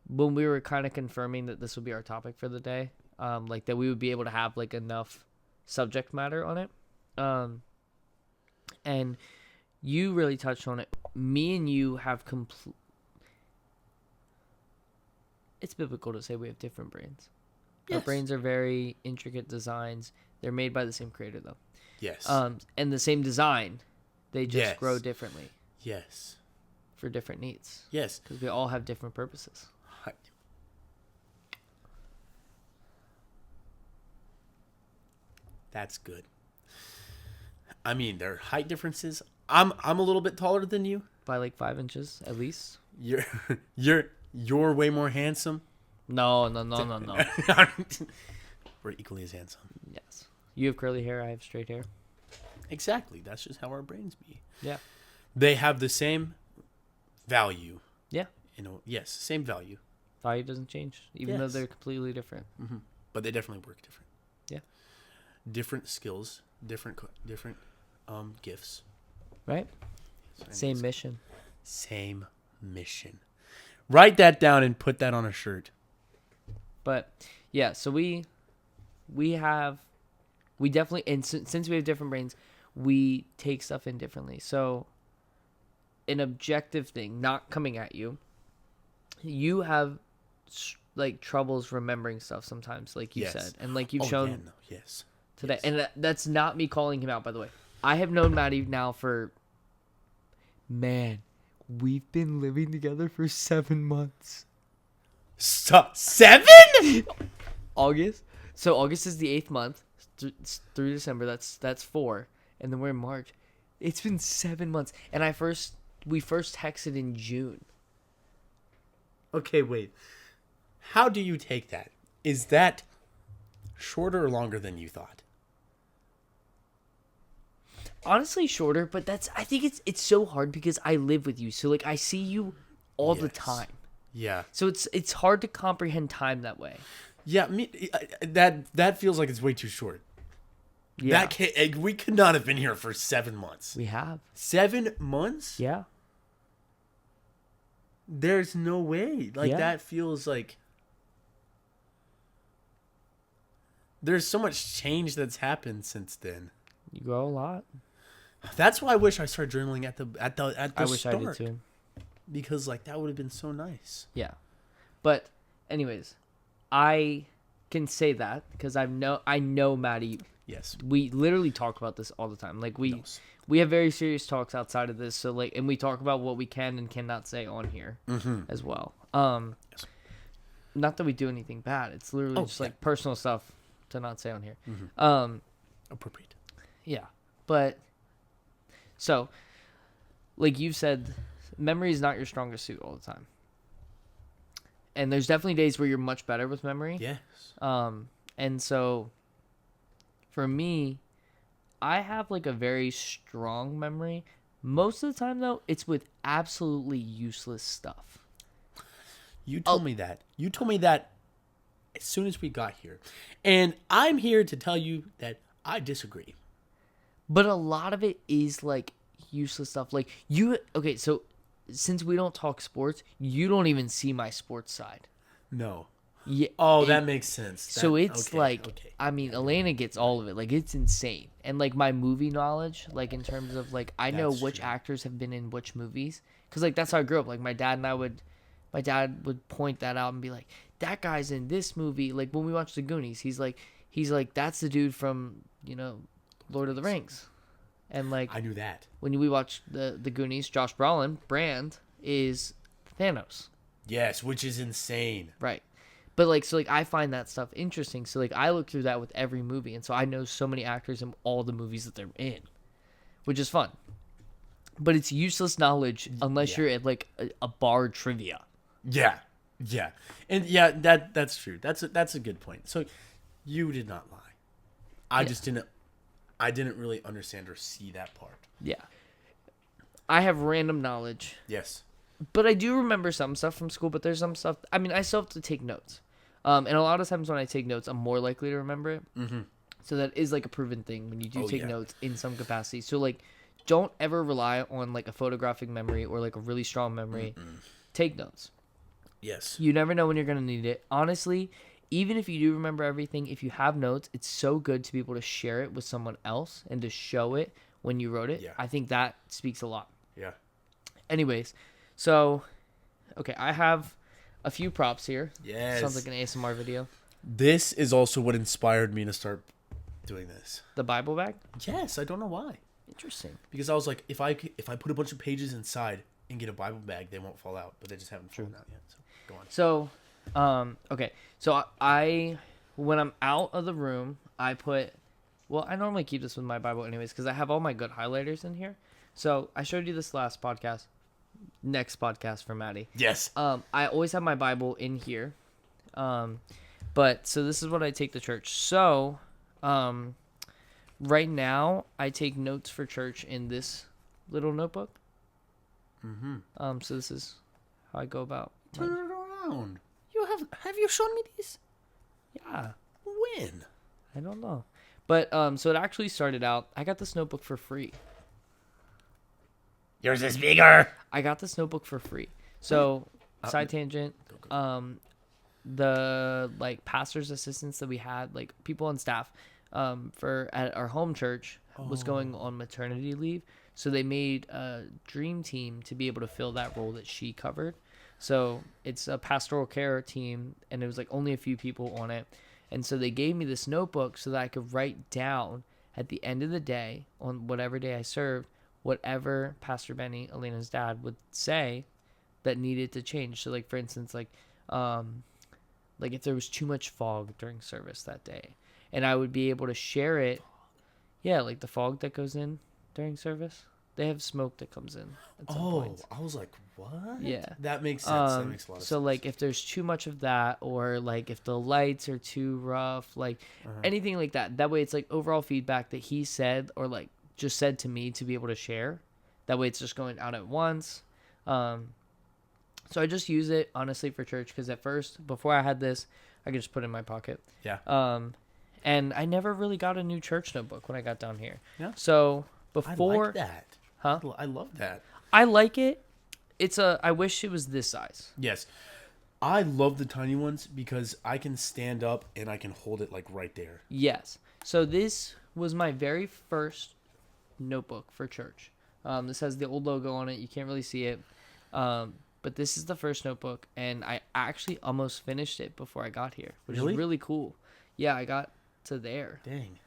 Speaker 2: when we were kind of confirming that this would be our topic for the day, like that we would be able to have like enough subject matter on it. And you really touched on it. Me and you have it's biblical to say we have different brains. Our
Speaker 1: Yes.
Speaker 2: brains are very intricate designs. They're made by the same creator though.
Speaker 1: Yes.
Speaker 2: And the same design, they just
Speaker 1: Yes.
Speaker 2: grow differently
Speaker 1: Yes.
Speaker 2: for different needs
Speaker 1: Yes.
Speaker 2: because we all have different purposes.
Speaker 1: Hi- That's good. I mean, there are height differences. I'm a little bit taller than you.
Speaker 2: By like 5 inches at least.
Speaker 1: You're you're way more handsome.
Speaker 2: No.
Speaker 1: We're equally as handsome.
Speaker 2: Yes. You have curly hair. I have straight hair.
Speaker 1: Exactly. That's just how our brains be.
Speaker 2: Yeah.
Speaker 1: They have the same value.
Speaker 2: Yeah.
Speaker 1: Yes, same value,
Speaker 2: Value doesn't change, even though
Speaker 1: Yes.
Speaker 2: they're completely different.
Speaker 1: but they definitely work different.
Speaker 2: Yeah.
Speaker 1: Different skills, different gifts.
Speaker 2: Right?
Speaker 1: And
Speaker 2: Same
Speaker 1: it's-
Speaker 2: mission.
Speaker 1: Same mission. Write that down and put that on a shirt.
Speaker 2: But yeah, so we definitely, and since we have different brains, we take stuff in differently. So an objective thing, not coming at you, you have like troubles remembering stuff sometimes, like you
Speaker 1: Yes.
Speaker 2: said, and like you've
Speaker 1: Oh,
Speaker 2: shown
Speaker 1: yeah, no, yes.
Speaker 2: today.
Speaker 1: Yes.
Speaker 2: And that's not me calling him out, by the way. I have known Maddie now for, man, we've been living together for 7 months.
Speaker 1: 7?
Speaker 2: August. So August is the 8th month through December. That's 4, and then we're in March. It's been 7 months, and we first texted in June.
Speaker 1: Okay, wait. How do you take that? Is that shorter or longer than you thought?
Speaker 2: Honestly, shorter, but I think it's so hard because I live with you, so like I see you all the
Speaker 1: Yes.
Speaker 2: time.
Speaker 1: Yeah.
Speaker 2: So it's hard to comprehend time that way.
Speaker 1: Yeah, that feels like it's way too short.
Speaker 2: Yeah,
Speaker 1: We could not have been here for 7 months.
Speaker 2: we have.
Speaker 1: 7 months?
Speaker 2: Yeah,
Speaker 1: There's no way. Like,
Speaker 2: Yeah.
Speaker 1: that feels like there's so much change that's happened since then.
Speaker 2: you grow a lot.
Speaker 1: That's why I wish I started journaling at the
Speaker 2: I wish
Speaker 1: start.
Speaker 2: I did too.
Speaker 1: Because like that would have been so nice.
Speaker 2: Yeah, but anyways, I can say that because I know Maddie.
Speaker 1: Yes.
Speaker 2: We literally talk about this all the time. Like
Speaker 1: Knows.
Speaker 2: we have very serious talks outside of this. So like, and we talk about what we can and cannot say on here as well.
Speaker 1: Yes.
Speaker 2: Not that we do anything bad. It's literally
Speaker 1: Oh,
Speaker 2: just
Speaker 1: yeah.
Speaker 2: like personal stuff to not say on here.
Speaker 1: Appropriate.
Speaker 2: Yeah, but so like you said, memory is not your strongest suit all the time. And there's definitely days where you're much better with memory.
Speaker 1: Yes.
Speaker 2: And so for me, I have like a very strong memory. Most of the time though, it's with absolutely useless stuff.
Speaker 1: You told me that. You told me that as soon as we got here. And I'm here to tell you that I disagree.
Speaker 2: But a lot of it is like useless stuff. Like okay, so since we don't talk sports, you don't even see my sports side.
Speaker 1: No.
Speaker 2: Yeah.
Speaker 1: Oh, that makes sense.
Speaker 2: So it's
Speaker 1: okay,
Speaker 2: like,
Speaker 1: okay.
Speaker 2: I mean, Elena gets all of it. Like, it's insane. And, like, my movie knowledge, like, in terms of, like, I know
Speaker 1: That's
Speaker 2: which
Speaker 1: true.
Speaker 2: actors have been in which movies. Because, like, that's how I grew up. Like, my dad would point that out and be like, that guy's in this movie. Like, when we watched The Goonies, he's like, that's the dude from, Lord of the Rings. And, like,
Speaker 1: I knew that.
Speaker 2: when we watched the Goonies, Josh Brolin, Brand, is Thanos.
Speaker 1: Yes, which is insane.
Speaker 2: Right. But, like, so, like, I find that stuff interesting. So, like, I look through that with every movie. And so I know so many actors in all the movies that they're in, which is fun. But it's useless knowledge unless
Speaker 1: Yeah.
Speaker 2: you're at, like, a bar trivia.
Speaker 1: Yeah. Yeah. And yeah, that's true. That's a good point. So you did not lie. I just didn't. I didn't really understand or see that part.
Speaker 2: Yeah. I have random knowledge,
Speaker 1: Yes.
Speaker 2: but I do remember some stuff from school. But there's some stuff. I mean, I still have to take notes. And a lot of times when I take notes, I'm more likely to remember it.
Speaker 1: Mm-hmm.
Speaker 2: So that is like a proven thing when you do take
Speaker 1: yeah.
Speaker 2: notes in some capacity. So like, don't ever rely on like a photographic memory or like a really strong memory. Take notes.
Speaker 1: Yes.
Speaker 2: You never know when you're going to need it. Honestly, even if you do remember everything, if you have notes, it's so good to be able to share it with someone else and to show it when you wrote it.
Speaker 1: Yeah.
Speaker 2: I think that speaks a lot.
Speaker 1: Yeah.
Speaker 2: Anyways, so, okay, I have a few props here.
Speaker 1: Yes.
Speaker 2: Sounds like an ASMR video.
Speaker 1: This is also what inspired me to start doing this.
Speaker 2: The Bible bag?
Speaker 1: Yes, I don't know why.
Speaker 2: Interesting.
Speaker 1: Because I was like, if I put a bunch of pages inside and get a Bible bag, they won't fall out. But they just haven't fallen out yet. So go on.
Speaker 2: So, okay. So I when I'm out of the room, I normally keep this with my Bible anyways because I have all my good highlighters in here. So I showed you this last podcast. Next podcast for Maddie.
Speaker 1: Yes.
Speaker 2: I always have my Bible in here. But so this is what I take to church. So, right now I take notes for church in this little notebook.
Speaker 1: Mm-hmm.
Speaker 2: So this is how I go about.
Speaker 1: Turn it around. Have you shown me these?
Speaker 2: Yeah.
Speaker 1: When?
Speaker 2: I don't know. But so it actually started out, I got this notebook for free.
Speaker 1: Yours is bigger.
Speaker 2: I got this notebook for free. So, side tangent, the like pastor's assistants that we had, like people on staff, for at our home church was going on maternity leave. So they made a dream team to be able to fill that role that she covered. So it's a pastoral care team, and it was like only a few people on it. And so they gave me this notebook so that I could write down at the end of the day, on whatever day I served, whatever Pastor Benny, Elena's dad, would say that needed to change. So like, for instance, like if there was too much fog during service that day, and I would be able to share it. Yeah, like the fog that goes in during service. They have smoke that comes in at some points.
Speaker 1: I was like, what?
Speaker 2: Yeah.
Speaker 1: That makes sense. That makes a lot of sense.
Speaker 2: So like if there's too much of that, or like if the lights are too rough, like anything like that. That way it's like overall feedback that he said or like just said to me to be able to share. That way it's just going out at once. So I just use it honestly for church because at first, before I had this, I could just put it in my pocket.
Speaker 1: Yeah.
Speaker 2: And I never really got a new church notebook when I got down here.
Speaker 1: Yeah.
Speaker 2: So
Speaker 1: I
Speaker 2: before
Speaker 1: like that.
Speaker 2: Huh?
Speaker 1: I love that.
Speaker 2: I like it. I wish it was this size.
Speaker 1: Yes. I love the tiny ones because I can stand up and I can hold it like right there.
Speaker 2: Yes. So this was my very first notebook for church. This has the old logo on it. You can't really see it. But this is the first notebook, and I actually almost finished it before I got here, which is really cool. Yeah, I got to there.
Speaker 1: Dang.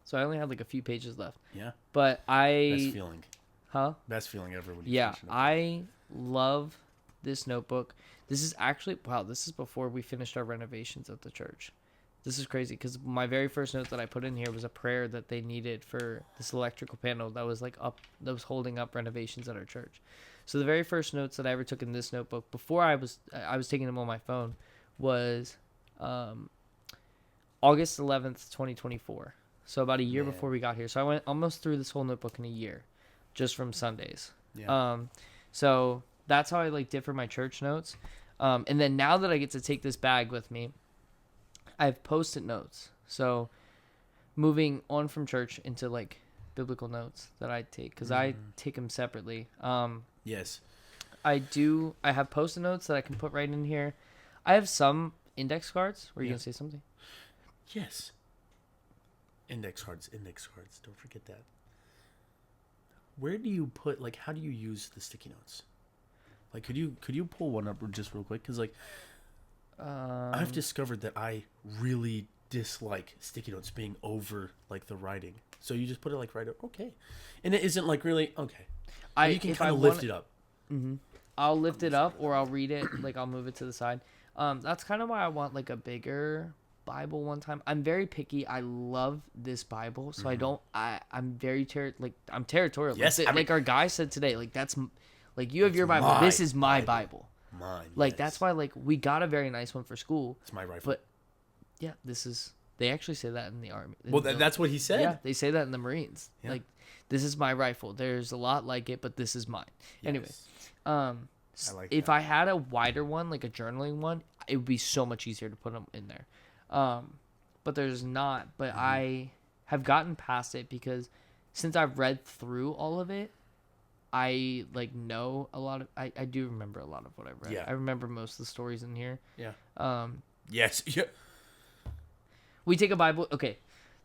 Speaker 2: So I only had like a few pages left.
Speaker 1: Yeah.
Speaker 2: But
Speaker 1: Best feeling.
Speaker 2: Huh?
Speaker 1: Best feeling ever when you
Speaker 2: Yeah,
Speaker 1: finish it.
Speaker 2: I love this notebook. This is actually, this is before we finished our renovations at the church. This is crazy because my very first note that I put in here was a prayer that they needed for this electrical panel that was that was holding up renovations at our church. So the very first notes that I ever took in this notebook before I was taking them on my phone was August 11th, 2024. So about a year before we got here. So I went almost through this whole notebook in a year, just from Sundays.
Speaker 1: Yeah.
Speaker 2: So that's how I did for my church notes. And then now that I get to take this bag with me, I have Post-it notes. So moving on from church into biblical notes that I take, because I take them separately.
Speaker 1: Yes.
Speaker 2: I have Post-it notes that I can put right in here. I have some index cards. Were you going to say something?
Speaker 1: Yes. Index cards. Don't forget that. Where do you put, how do you use the sticky notes? Could you pull one up just real quick? Because, I've discovered that I really dislike sticky notes being over, the writing. So you just put it, right up. Okay. And it isn't, really, okay. You can kind of lift it up.
Speaker 2: Mm-hmm. I'll lift it up or I'll read it. I'll move it to the side. That's kind of why I want, a bigger Bible one time. I'm very picky. I love this Bible, so I'm very I'm territorial.
Speaker 1: Yes,
Speaker 2: our guy said today, that's you have your Bible. This is my Bible.
Speaker 1: Mine.
Speaker 2: That's why we got a very nice one for school.
Speaker 1: It's my rifle.
Speaker 2: But yeah, this is They actually say that in the army.
Speaker 1: Well, that's what he said.
Speaker 2: Yeah, they say that in the Marines.
Speaker 1: Yeah.
Speaker 2: Like, this is my rifle. There's a lot like it, but this is mine.
Speaker 1: Yes.
Speaker 2: Anyway,
Speaker 1: I like
Speaker 2: if
Speaker 1: that.
Speaker 2: I had a wider one, like a journaling one, it would be so much easier to put them in there. But there's not. But I have gotten past it because since I've read through all of it, I like know a lot of. I do remember a lot of what I've read.
Speaker 1: Yeah.
Speaker 2: I remember most of the stories in here.
Speaker 1: Yeah. Yes. Yeah.
Speaker 2: We take a Bible. Okay,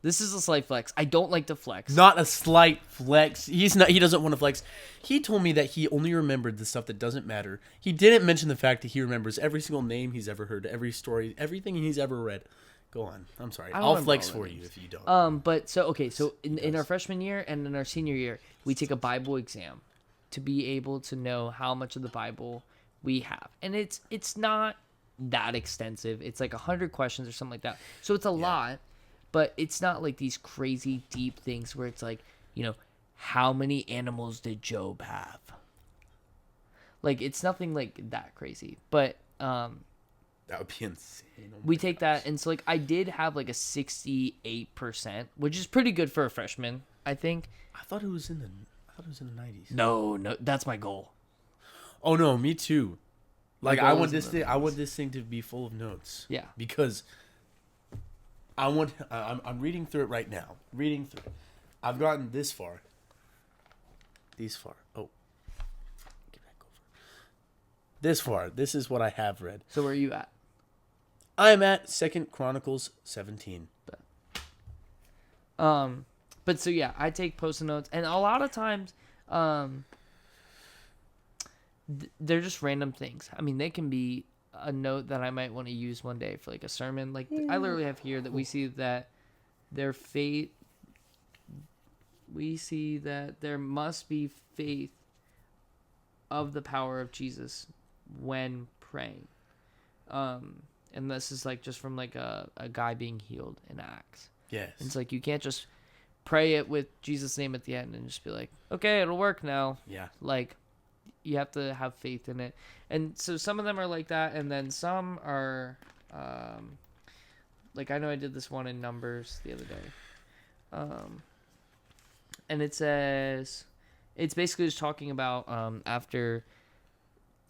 Speaker 2: this is a slight flex. I don't like to flex.
Speaker 1: Not a slight flex. He's not. He doesn't want to flex. He told me that he only remembered the stuff that doesn't matter. He didn't mention the fact that he remembers every single name he's ever heard, every story, everything he's ever read. Go on. I'm sorry.
Speaker 2: I don't
Speaker 1: I'll
Speaker 2: remember
Speaker 1: flex
Speaker 2: all the
Speaker 1: for you
Speaker 2: names.
Speaker 1: if you don't.
Speaker 2: But so okay, so in our freshman year and in our senior year, we take a Bible exam to be able to know how much of the Bible we have, and it's not that extensive. It's like 100 questions or something like that. So it's a lot, but it's not like these crazy deep things where it's like, you know, how many animals did Job have? Like, it's nothing like that crazy, but
Speaker 1: That would be insane. Oh
Speaker 2: we
Speaker 1: my
Speaker 2: take that, and so like I did have like a 68%, which is pretty good for a freshman, I think.
Speaker 1: I thought it was in the 90s.
Speaker 2: No, that's my goal.
Speaker 1: Oh no, me too. Like
Speaker 2: goal
Speaker 1: I want
Speaker 2: is
Speaker 1: this
Speaker 2: in the
Speaker 1: thing. I want this thing to be full of notes.
Speaker 2: Yeah.
Speaker 1: Because I'm reading through it right now. Reading through it. I've gotten this far. These far. Oh. Get back over. This far. This is what I have read.
Speaker 2: So where are you at?
Speaker 1: I'm at 2 Chronicles 17.
Speaker 2: But so yeah, I take post-it notes, and a lot of times, they're just random things. I mean, they can be a note that I might want to use one day for like a sermon. Like I literally have here that we see that their faith. We see that there must be faith of the power of Jesus when praying. And this is like just from like a guy being healed in Acts.
Speaker 1: Yes.
Speaker 2: And it's like you can't just pray it with Jesus' name at the end and just be like, okay, it'll work now.
Speaker 1: Yeah.
Speaker 2: Like, you have to have faith in it. And so some of them are like that, and then some are, like I know I did this one in Numbers the other day. And it says, it's basically just talking about after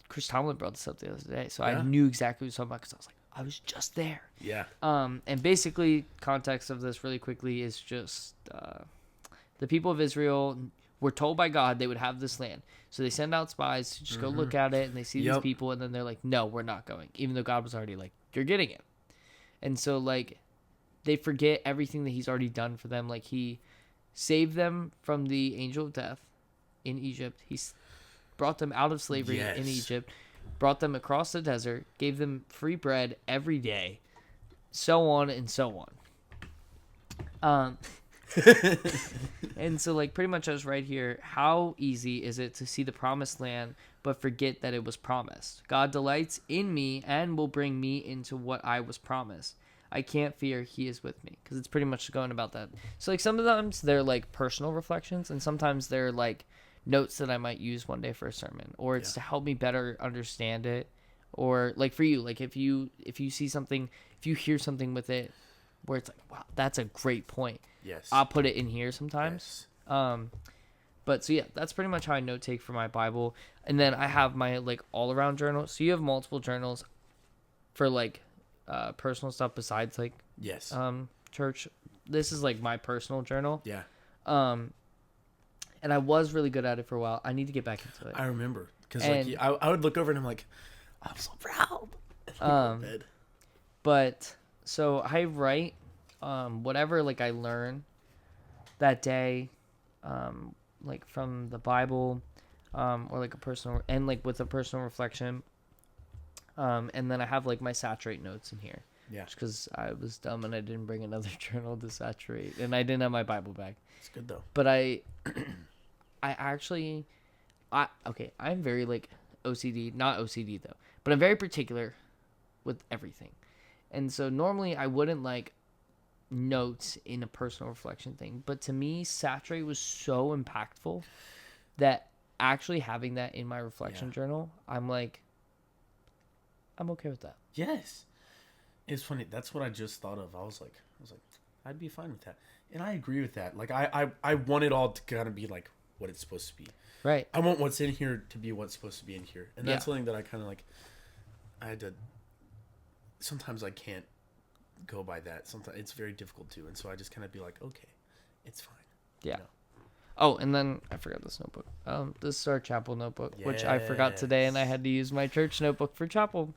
Speaker 2: Chris Tomlin brought this up the other day. So
Speaker 1: Yeah.
Speaker 2: I knew exactly what he was talking about because I was like, I was just there.
Speaker 1: Yeah.
Speaker 2: And basically, context of this really quickly is just the people of Israel were told by God they would have this land. So they send out spies to just go look at it, and they see these people, and then they're like, no, we're not going. Even though God was already like, you're getting it. And so, like, they forget everything that he's already done for them. Like, he saved them from the angel of death in Egypt. He brought them out of slavery in Egypt, brought them across the desert, gave them free bread every day, so on and so on. And so, like, pretty much I was right here. How easy is it to see the promised land but forget that it was promised? God delights in me and will bring me into what I was promised. I can't fear, he is with me. Because it's pretty much going about that. So, like, sometimes they're, like, personal reflections, and sometimes they're, like, notes that I might use one day for a sermon, or it's to help me better understand it. Or, like, for you, like, if you see something, if you hear something with it where it's like, wow, that's a great point.
Speaker 1: Yes.
Speaker 2: I'll put it in here sometimes.
Speaker 1: Yes.
Speaker 2: But so yeah, that's pretty much how I note take for my Bible. And then I have my like all around journal. So you have multiple journals for like personal stuff besides like
Speaker 1: Yes.
Speaker 2: church. This is like my personal journal.
Speaker 1: Yeah.
Speaker 2: And I was really good at it for a while. I need to get back into it.
Speaker 1: I remember because like I would look over and I'm like, I'm so proud.
Speaker 2: But so I write whatever like I learn that day, like from the Bible, or like a personal and like with a personal reflection. And then I have like my saturate notes in here.
Speaker 1: Yeah.
Speaker 2: Just because I was dumb and I didn't bring another journal to saturate, and I didn't have my Bible bag.
Speaker 1: It's good though.
Speaker 2: But I'm very like OCD, not OCD though, but I'm very particular with everything. And so normally I wouldn't like notes in a personal reflection thing, but to me, saturate was so impactful that actually having that in my reflection journal, I'm like, I'm okay with that.
Speaker 1: Yes. It's funny. That's what I just thought of. I was like, I'd be fine with that, and I agree with that. Like, I want it all to kind of be like what it's supposed to be.
Speaker 2: Right.
Speaker 1: I want what's in here to be what's supposed to be in here, and that's
Speaker 2: Yeah.
Speaker 1: something that I kind of like. I had to. Sometimes I can't go by that. Sometimes it's very difficult to, and so I just kind of be like, okay, it's fine.
Speaker 2: Yeah.
Speaker 1: know?
Speaker 2: Oh, and then I forgot this notebook. This is our chapel notebook, which I forgot today, and I had to use my church notebook for chapel.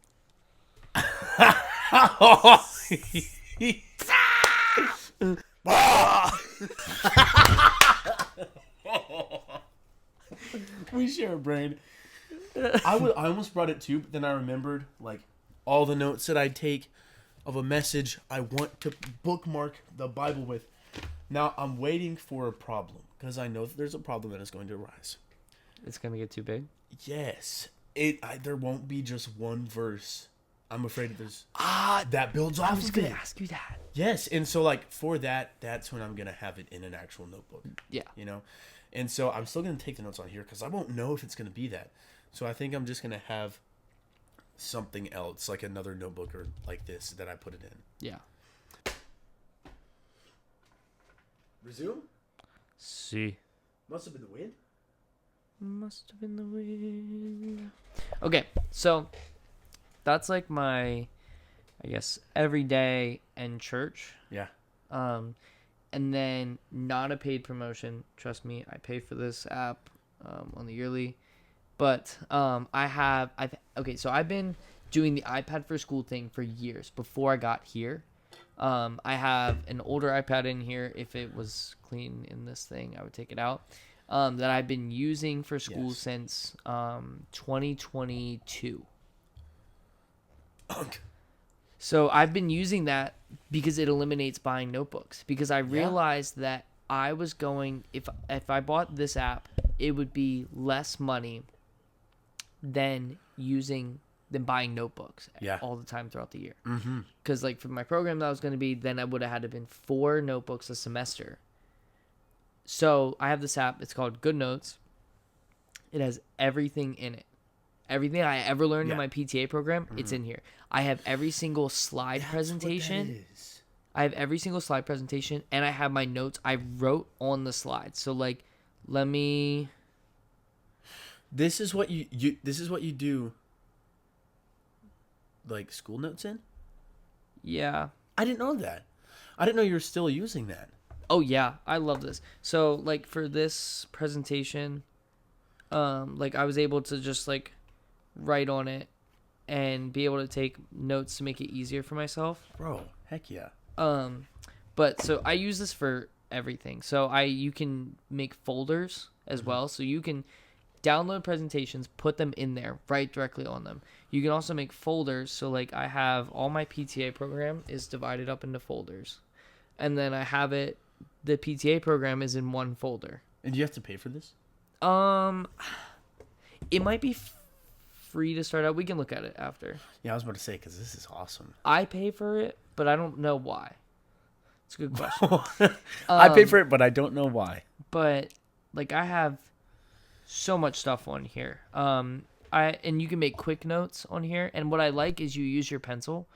Speaker 1: We share a brain. I almost brought it too, but then I remembered like all the notes that I take of a message I want to bookmark the Bible with. Now I'm waiting for a problem because I know that there's a problem that is going to arise.
Speaker 2: It's gonna get too big.
Speaker 1: Yes, there won't be just one verse. I'm afraid that there's that builds
Speaker 2: I
Speaker 1: off
Speaker 2: was
Speaker 1: of
Speaker 2: gonna
Speaker 1: it.
Speaker 2: ask you that.
Speaker 1: Yes, and so like for that, that's when I'm gonna have it in an actual notebook.
Speaker 2: Yeah.
Speaker 1: You know, and so I'm still gonna take the notes on here because I won't know if it's gonna be that. So I think I'm just gonna have something else, like another notebook or like this that I put it in.
Speaker 2: Yeah.
Speaker 1: Resume.
Speaker 2: See.
Speaker 1: Must have been the wind.
Speaker 2: Must have been the wind. Okay, so that's like my, I guess, everyday and church.
Speaker 1: Yeah.
Speaker 2: And then not a paid promotion. Trust me, I pay for this app on the yearly. But so I've been doing the iPad for school thing for years before I got here. I have an older iPad in here. If it was clean in this thing, I would take it out. That I've been using for school since 2022. So I've been using that because it eliminates buying notebooks. Because I realized that I was going, if I bought this app, it would be less money than buying notebooks all the time throughout the year. Because like for my program that I was going to be, then I would have had to been 4 notebooks a semester. So I have this app. It's called Good Notes. It has everything in it. Everything I ever learned in my PTA program, it's in here. I have every single slide presentation.
Speaker 1: What that is.
Speaker 2: I have every single slide presentation, and I have my notes I wrote on the slides. So like, let me.
Speaker 1: This is what you This is what you do. Like school notes in.
Speaker 2: Yeah.
Speaker 1: I didn't know that. I didn't know you were still using that.
Speaker 2: Oh yeah, I love this. So like for this presentation, like I was able to just like write on it and be able to take notes to make it easier for myself.
Speaker 1: Bro, heck yeah.
Speaker 2: But so I use this for everything. So you can make folders as well. So you can download presentations, put them in there, write directly on them. You can also make folders. So like I have all my PTA program is divided up into folders. And then I have the PTA program is in one folder.
Speaker 1: And do you have to pay for this?
Speaker 2: It might be free to start out. We can look at it after.
Speaker 1: Yeah, I was about to say, because this is awesome.
Speaker 2: I pay for it, but I don't know why. It's a good question.
Speaker 1: I pay for it, but I don't know why.
Speaker 2: But like I have so much stuff on here. And you can make quick notes on here. And what I like is you use your pencil,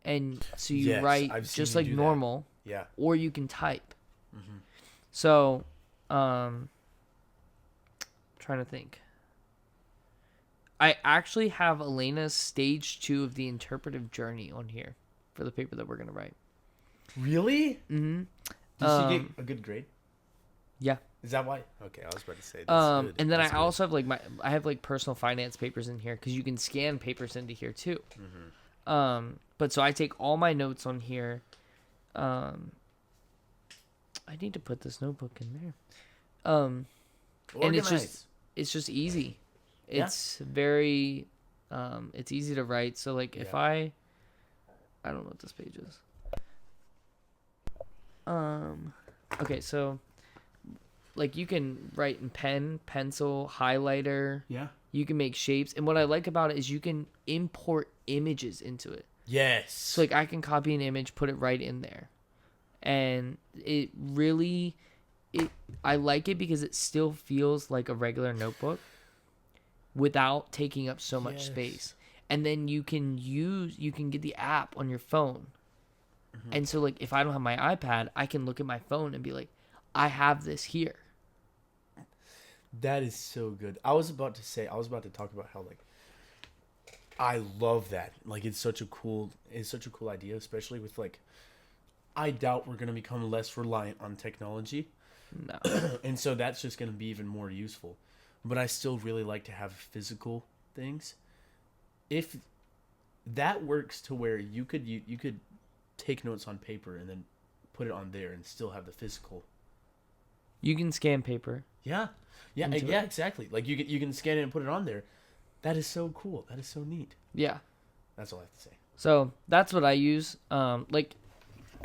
Speaker 2: and so you write just like normal.
Speaker 1: Yeah.
Speaker 2: Or you can type. Mm-hmm. So, trying to think. I actually have Elena's stage 2 of the interpretive journey on here for the paper that we're gonna write.
Speaker 1: Really?
Speaker 2: Mm-hmm.
Speaker 1: Did she get a good grade?
Speaker 2: Yeah.
Speaker 1: Is that why? Okay, I was about to say. That's good.
Speaker 2: And then
Speaker 1: That's
Speaker 2: I also have like I have like personal finance papers in here because you can scan papers into here too. Mm-hmm. But so I take all my notes on here. I need to put this notebook in there. And it's just easy. It's very it's easy to write. So like if I don't know what this page is. Okay, so like you can write in pen, pencil, highlighter. Yeah. You can make shapes. And what I like about it is you can import images into it.
Speaker 1: Yes.
Speaker 2: So like I can copy an image, put it right in there. And it really I like it because it still feels like a regular notebook without taking up so much space. and then you can get the app on your phone. And so, like, if I don't have my iPad, I can look at my phone and be like, I have this here.
Speaker 1: That is so good. I was about to talk about how, like, I love that. Like, it's such a cool idea, especially with, like, I doubt we're going to become less reliant on technology.
Speaker 2: No.
Speaker 1: And so that's just going to be even more useful. But I still really like to have physical things. If that works to where you could take notes on paper and then put it on there and still have the physical.
Speaker 2: You can scan paper.
Speaker 1: Yeah, exactly. Like you can scan it and put it on there. That is so cool. That is so neat.
Speaker 2: Yeah.
Speaker 1: That's all I have to say.
Speaker 2: So that's what I use. Like,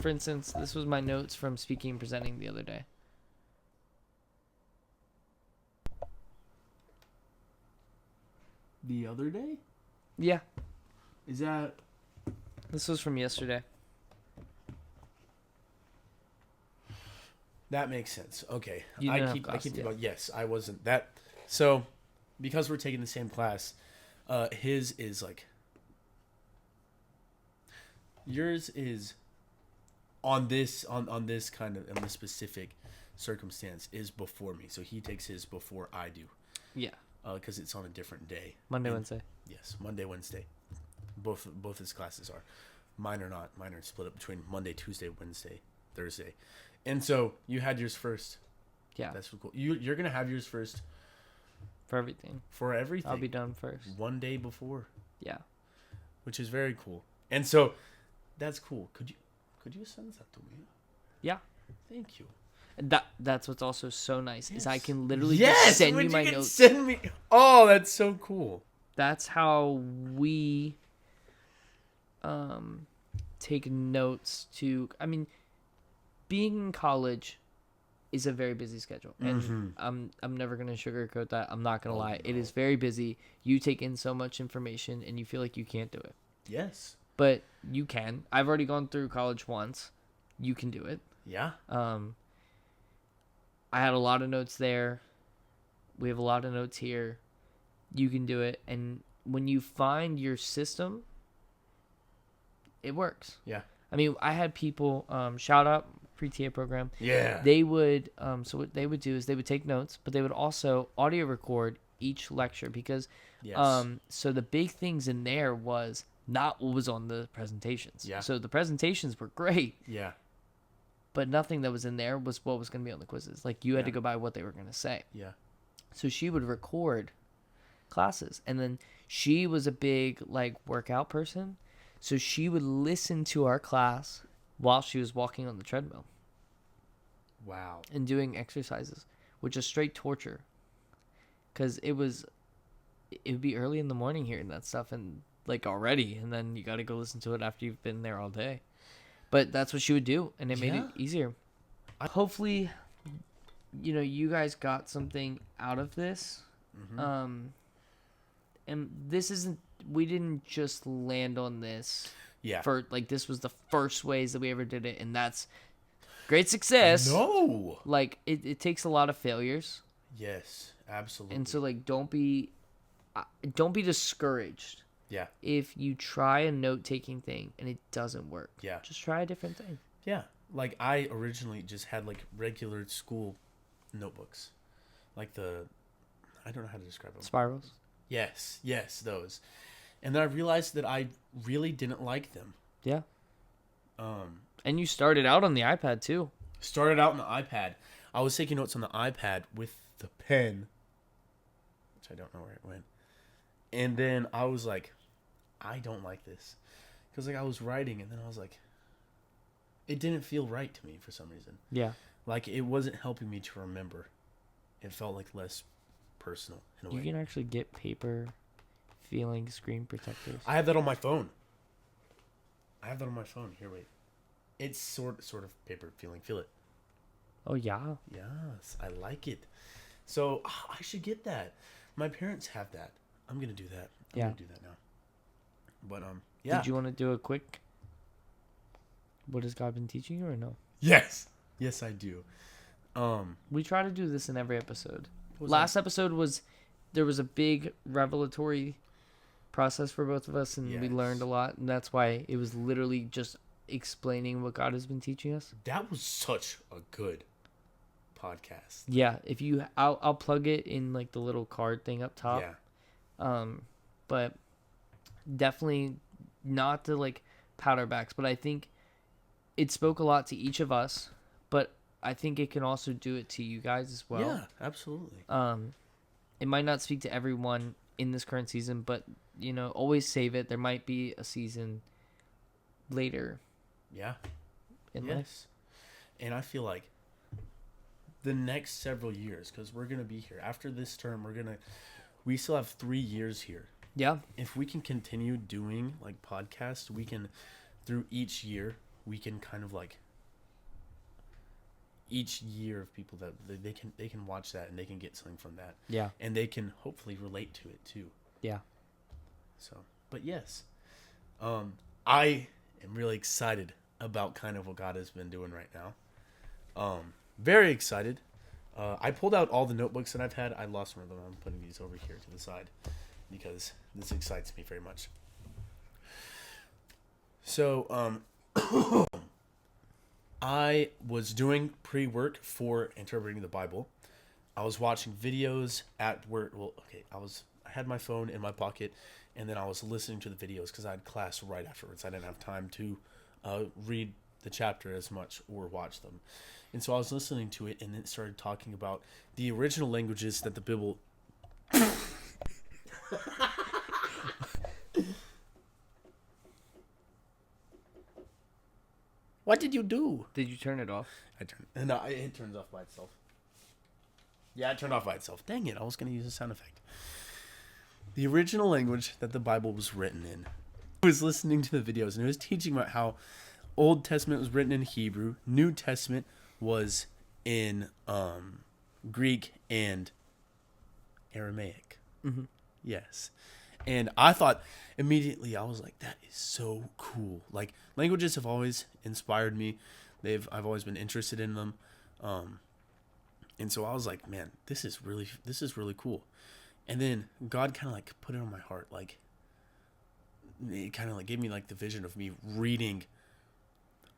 Speaker 2: for instance, this was my notes from speaking and presenting the other day.
Speaker 1: The other day?
Speaker 2: Yeah.
Speaker 1: Is that?
Speaker 2: This was from yesterday.
Speaker 1: That makes sense. Okay.
Speaker 2: You didn't have
Speaker 1: I
Speaker 2: class
Speaker 1: keep
Speaker 2: yet.
Speaker 1: about yes, I wasn't that. So, because we're taking the same class, his is like yours is on this kind of on this specific circumstance is before me. So he takes his before I do.
Speaker 2: Yeah.
Speaker 1: Because it's on a different day.
Speaker 2: Monday,
Speaker 1: And-
Speaker 2: Wednesday.
Speaker 1: Yes, Monday, Wednesday. Both his classes are. Mine are not. Mine are split up between Monday, Tuesday, Wednesday, Thursday. And so you had yours first.
Speaker 2: Yeah.
Speaker 1: That's cool. You're gonna have yours first
Speaker 2: For everything.
Speaker 1: for everything.
Speaker 2: I'll be done first.
Speaker 1: one day before,
Speaker 2: Yeah.
Speaker 1: which is very cool. And so that's cool. Could you send that to me?
Speaker 2: Yeah.
Speaker 1: Thank you.
Speaker 2: That's what's also so nice is I
Speaker 1: Yes.
Speaker 2: can literally
Speaker 1: Yes,
Speaker 2: just send
Speaker 1: when
Speaker 2: you my
Speaker 1: can
Speaker 2: notes.
Speaker 1: Send me. Oh, that's so cool.
Speaker 2: That's how we take notes to. I mean, being in college is a very busy schedule, and I'm never gonna sugarcoat that. I'm not gonna lie. It is very busy. You take in so much information, and you feel like you can't do it,
Speaker 1: Yes.
Speaker 2: but you can. I've already gone through college once. You can do it.
Speaker 1: Yeah.
Speaker 2: I had a lot of notes there. We have a lot of notes here. You can do it. And when you find your system, it works.
Speaker 1: Yeah.
Speaker 2: I mean, I had people, shout out pre-TA program.
Speaker 1: Yeah.
Speaker 2: They would, so what they would do is they would take notes, but they would also audio record each lecture because,
Speaker 1: Yes.
Speaker 2: so the big things in there was not what was on the presentations.
Speaker 1: Yeah.
Speaker 2: So the presentations were great,
Speaker 1: Yeah.
Speaker 2: but nothing that was in there was what was going to be on the quizzes. Like you had to
Speaker 1: Yeah.
Speaker 2: go by what they were going to say.
Speaker 1: Yeah.
Speaker 2: So she would record classes, and then she was a big like workout person, so she would listen to our class while she was walking on the treadmill
Speaker 1: Wow.
Speaker 2: and doing exercises, which is straight torture. Cause it would be early in the morning hearing that stuff and like already, and then you got to go listen to it after you've been there all day. But that's what she would do, and it made it
Speaker 1: Yeah.
Speaker 2: easier. Hopefully, you guys got something out of this. And this isn't, we didn't just land on this
Speaker 1: Yeah.
Speaker 2: for like, this was the first ways that we ever did it, and that's great success.
Speaker 1: No.
Speaker 2: Like it takes a lot of failures,
Speaker 1: Yes. Absolutely.
Speaker 2: and so like don't be discouraged
Speaker 1: Yeah.
Speaker 2: if you try a note-taking thing and it doesn't work.
Speaker 1: Yeah.
Speaker 2: Just try a different thing.
Speaker 1: Yeah. Like I originally just had like regular school notebooks, like I don't know how to describe them.
Speaker 2: Spirals.
Speaker 1: Yes. Yes. Those. And then I realized that I really didn't like them.
Speaker 2: Yeah. And you started out on the iPad too.
Speaker 1: Started out on the iPad. I was taking notes on the iPad with the pen, which I don't know where it went. And then I was like, I don't like this. Because like I was writing and then I was like, it didn't feel right to me for some reason.
Speaker 2: Yeah.
Speaker 1: Like it wasn't helping me to remember. It felt like less personal in a
Speaker 2: You
Speaker 1: way.
Speaker 2: can actually get paper feeling screen protectors.
Speaker 1: I have that on my phone. Here, wait. It's sort of paper feeling. Feel it.
Speaker 2: Oh yeah.
Speaker 1: Yes, I like it. So I should get that. My parents have that. I'm gonna do that. I'm
Speaker 2: Yeah.
Speaker 1: gonna do that now. But yeah.
Speaker 2: Did you want to do a quick? What has God been teaching you, or no?
Speaker 1: Yes. Yes, I do.
Speaker 2: We try to do this in every episode.
Speaker 1: What was
Speaker 2: Last episode there was a big revelatory process for both of us, and we
Speaker 1: Yes.
Speaker 2: learned a lot, and that's why it was literally just explaining what God has been teaching us.
Speaker 1: That was such a good podcast.
Speaker 2: Yeah, if you, I'll plug it in like the little card thing up top.
Speaker 1: Yeah.
Speaker 2: But definitely not to like powder backs, but I think it spoke a lot to each of us, but I think it can also do it to you guys as well.
Speaker 1: Yeah, absolutely.
Speaker 2: It might not speak to everyone in this current season, but you know, always save it. There might be a season later
Speaker 1: Yeah.
Speaker 2: in life.
Speaker 1: Yes. And I feel like the next several years, because we're going to be here after this term, we still have 3 years here.
Speaker 2: Yeah.
Speaker 1: If we can continue doing like podcasts, we can, through each year, we can kind of like each year of people that they can watch that and they can get something from that.
Speaker 2: Yeah.
Speaker 1: And they can hopefully relate to it too.
Speaker 2: Yeah.
Speaker 1: So, but yes, I am really excited about kind of what God has been doing right now. Very excited. I pulled out all the notebooks that I've had. I lost one of them. I'm putting these over here to the side because this excites me very much. So, I was doing pre-work for interpreting the Bible. I was watching videos at work. Well, okay, I had my phone in my pocket, and then I was listening to the videos because I had class right afterwards. I didn't have time to read the chapter as much or watch them. And so I was listening to it, and it started talking about the original languages that the Bible... What did you do?
Speaker 2: Did you turn it off?
Speaker 1: No, it turns off by itself. Yeah, it turned off by itself. Dang it, I was going to use a sound effect. The original language that the Bible was written in. I was listening to the videos, and it was teaching about how Old Testament was written in Hebrew, New Testament was in Greek and Aramaic.
Speaker 2: Mm-hmm.
Speaker 1: Yes. And I thought immediately, I was like, that is so cool. Like, languages have always inspired me. I've always been interested in them. And so I was like, man, this is really cool. And then God kind of like put it on my heart. Like, it kind of like gave me like the vision of me reading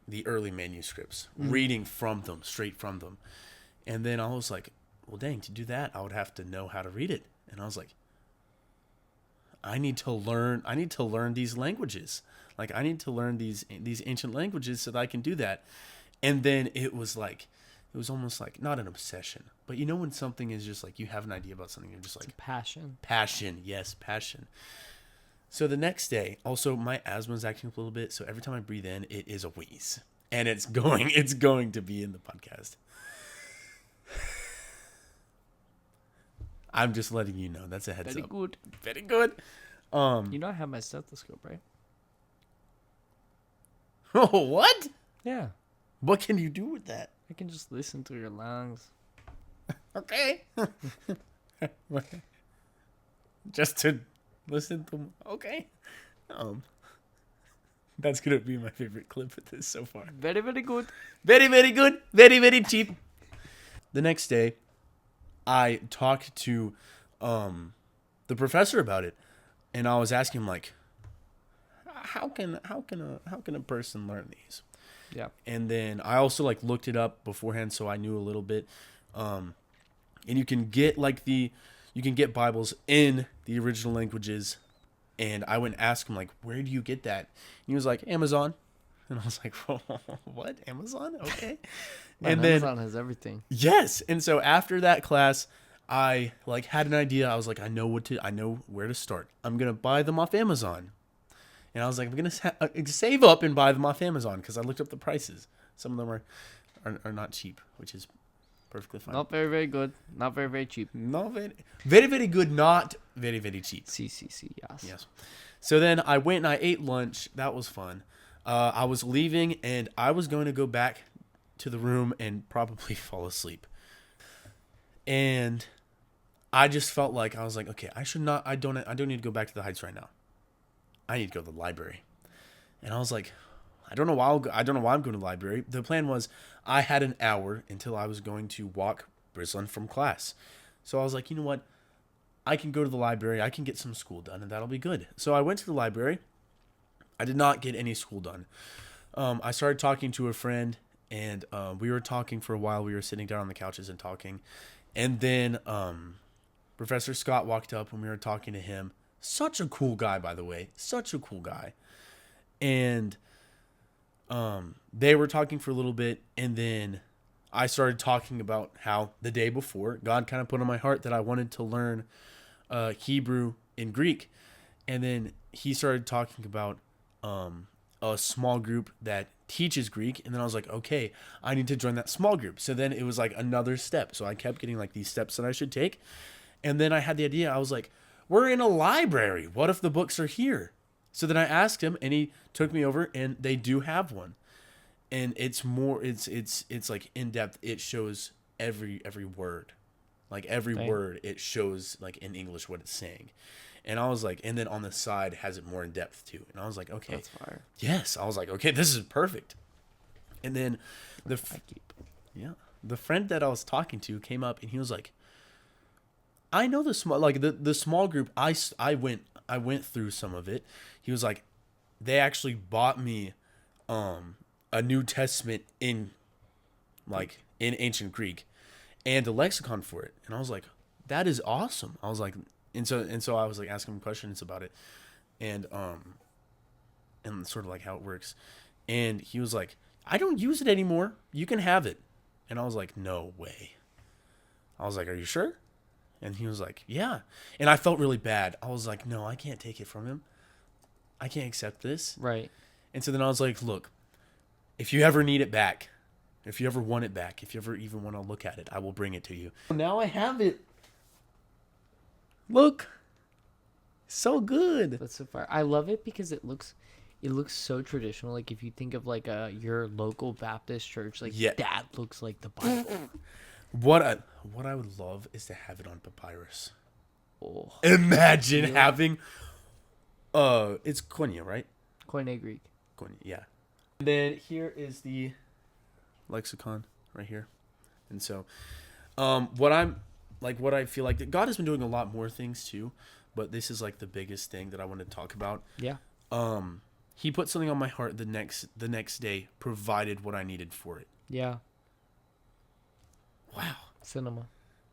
Speaker 1: the early manuscripts, reading from them, straight from them. And then I was like, well, dang, to do that, I would have to know how to read it. And I was like, I need to learn these languages. Like, I need to learn these ancient languages so that I can do that. And then it was almost like not an obsession, but you know when something is just like you have an idea about something, you're just like passion, yes, passion. So the next day, also my asthma is acting up a little bit, so every time I breathe in, it is a wheeze, and it's going to be in the podcast. I'm just letting you know. That's a heads
Speaker 2: Very
Speaker 1: up.
Speaker 2: good.
Speaker 1: Very good.
Speaker 2: You know I have my stethoscope, right?
Speaker 1: Oh, what?
Speaker 2: Yeah.
Speaker 1: What can you do with that?
Speaker 2: I can just listen to your lungs.
Speaker 1: Okay. Just to listen to. Okay. That's gonna be my favorite clip of this so far.
Speaker 2: Very, very good.
Speaker 1: Very, very good. Very, very cheap. The next day, I talked to the professor about it, and I was asking him like, how can a person learn these?
Speaker 2: Yeah.
Speaker 1: And then I also like looked it up beforehand, so I knew a little bit. And you can get Bibles in the original languages. And I went and asked him like, where do you get that? And he was like, Amazon. And I was like, what? Amazon? Okay.
Speaker 2: Man,
Speaker 1: and then
Speaker 2: Amazon has everything.
Speaker 1: yes. And so after that class, I like had an idea. I was like, I know where to start. I'm gonna buy them off Amazon. And I was like, I'm going to save up and buy them off Amazon because I looked up the prices. Some of them are not cheap, which is perfectly fine.
Speaker 2: Not very, very good. Not very, very cheap.
Speaker 1: Not very, very, very good. Not very, very cheap.
Speaker 2: CCC, yes.
Speaker 1: Yes. So then I went and I ate lunch. That was fun. I was leaving and I was going to go back to the room and probably fall asleep. And I just felt like, I was like, okay, I don't need to go back to the Heights right now. I need to go to the library. And I was like, I don't know why I'm going to the library. The plan was I had an hour until I was going to walk Brislan from class. So I was like, you know what? I can go to the library. I can get some school done, and that'll be good. So I went to the library. I did not get any school done. I started talking to a friend, and we were talking for a while. We were sitting down on the couches and talking. And then Professor Scott walked up when we were talking to him. Such a cool guy, by the way. Such a cool guy. And they were talking for a little bit, and then I started talking about how the day before, God kind of put on my heart that I wanted to learn Hebrew and Greek. And then he started talking about a small group that teaches Greek. And then I was like, okay, I need to join that small group. So then it was like another step. So I kept getting like these steps that I should take. And then I had the idea. I was like, we're in a library. What if the books are here? So then I asked him, and he took me over, and they do have one. And it's more, it's like in depth. It shows every word, like every word. It shows like in English what it's saying. And I was like, and then on the side has it more in depth too. And I was like, okay,
Speaker 2: That's fire.
Speaker 1: yes. I was like, okay, this is perfect. And then the friend that I was talking to came up, and he was like, I know the small, like the small group. I went through some of it. He was like, they actually bought me a New Testament in ancient Greek and a lexicon for it. And I was like, that is awesome. I was like, and so I was like asking him questions about it, and sort of like how it works. And he was like, I don't use it anymore. You can have it. And I was like, no way. I was like, are you sure? And he was like, yeah. And I felt really bad. I was like, no, I can't take it from him. I can't accept this.
Speaker 2: Right.
Speaker 1: And so then I was like, look, if you ever need it back, if you ever want it back, if you ever even want to look at it, I will bring it to you. Now I have it. Look. So good.
Speaker 2: That's so far. I love it because it looks so traditional. Like if you think of like your local Baptist church, like that looks like the Bible.
Speaker 1: What I would love is to have it on papyrus.
Speaker 2: Oh.
Speaker 1: Imagine having it's Koine, right?
Speaker 2: Koine Greek.
Speaker 1: Koine, yeah. And then here is the lexicon right here. And so what I feel like that God has been doing a lot more things too, but this is like the biggest thing that I want to talk about.
Speaker 2: Yeah.
Speaker 1: He put something on my heart the next day, provided what I needed for it.
Speaker 2: Yeah.
Speaker 1: Wow.
Speaker 2: Cinema.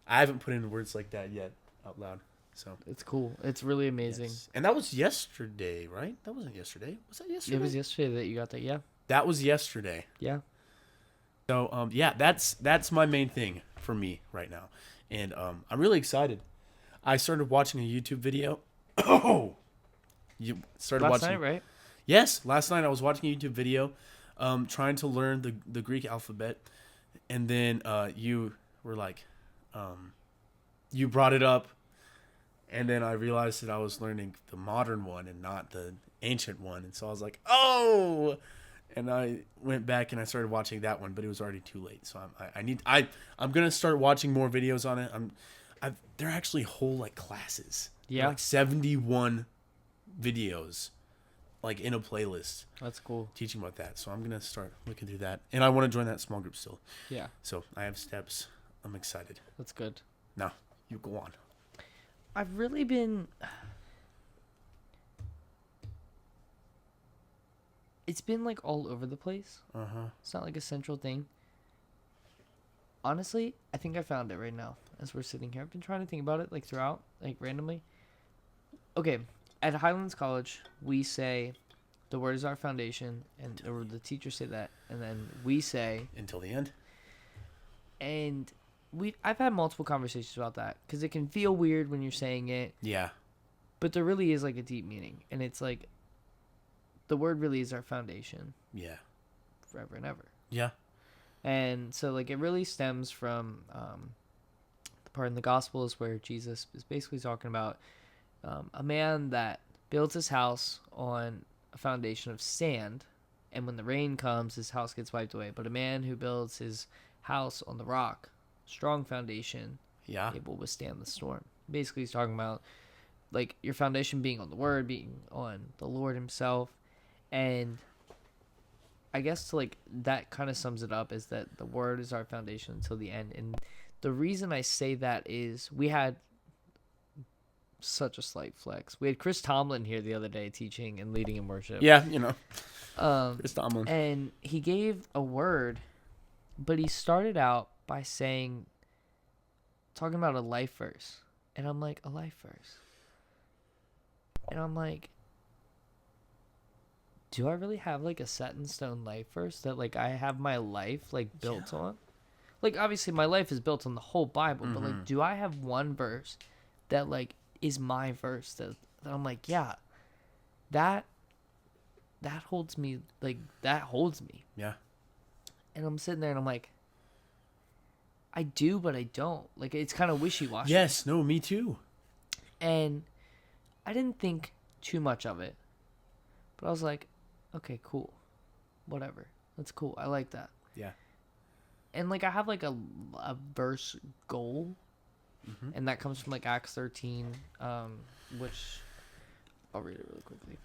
Speaker 1: I haven't put in words like that yet out loud. So
Speaker 2: it's cool. It's really amazing.
Speaker 1: Yes. And that was yesterday, right? That wasn't yesterday. Was that yesterday?
Speaker 2: It was yesterday that you got that. Yeah.
Speaker 1: That was yesterday.
Speaker 2: Yeah.
Speaker 1: So yeah, that's my main thing for me right now. And I'm really excited. I started watching a YouTube video. Oh. You started
Speaker 2: last
Speaker 1: watching
Speaker 2: night, right?
Speaker 1: Yes, last night I was watching a YouTube video trying to learn the Greek alphabet. And then you were like, you brought it up, and then I realized that I was learning the modern one and not the ancient one, and so I was like, oh, and I went back and I started watching that one, but it was already too late. So I'm gonna start watching more videos on it. They're actually whole like classes.
Speaker 2: Yeah,
Speaker 1: they're like 71 videos. Like in a playlist.
Speaker 2: That's cool.
Speaker 1: Teaching about that. So I'm going to start looking through that. And I want to join that small group still.
Speaker 2: Yeah.
Speaker 1: So I have steps. I'm excited.
Speaker 2: That's good.
Speaker 1: Now, you go on.
Speaker 2: I've really been... It's been like all over the place.
Speaker 1: Uh-huh.
Speaker 2: It's not like a central thing. Honestly, I think I found it right now as we're sitting here. I've been trying to think about it like throughout, like randomly. Okay. At Highlands College, we say the word is our foundation, and or the teachers say that, and then we say
Speaker 1: until the end.
Speaker 2: And I've had multiple conversations about that because it can feel weird when you're saying it.
Speaker 1: Yeah.
Speaker 2: But there really is like a deep meaning, and it's like the word really is our foundation.
Speaker 1: Yeah.
Speaker 2: Forever and ever.
Speaker 1: Yeah.
Speaker 2: And so like it really stems from the part in the Gospels where Jesus is basically talking about a man that builds his house on a foundation of sand, and when the rain comes, his house gets wiped away. But a man who builds his house on the rock, strong foundation, able to withstand the storm. Basically, he's talking about like your foundation being on the Word, being on the Lord Himself, and I guess like that kind of sums it up is that the Word is our foundation until the end. And the reason I say that is we had such a slight flex. We had Chris Tomlin here the other day teaching and leading in worship.
Speaker 1: Yeah, Chris Tomlin.
Speaker 2: And he gave a word, but he started out by talking about a life verse. And I'm like, a life verse? And I'm like, do I really have like a set in stone life verse that like I have my life like built on? Like obviously my life is built on the whole Bible, but like do I have one verse that like is my verse that I'm like, yeah, that holds me, like that holds me.
Speaker 1: Yeah.
Speaker 2: And I'm sitting there and I'm like, I do, but I don't. Like it's kind of wishy-washy.
Speaker 1: Yes, no, me too.
Speaker 2: And I didn't think too much of it. But I was like, okay, cool. Whatever. That's cool. I like that.
Speaker 1: Yeah.
Speaker 2: And like I have like a verse goal. And that comes from like Acts 13, which I'll read it really quickly.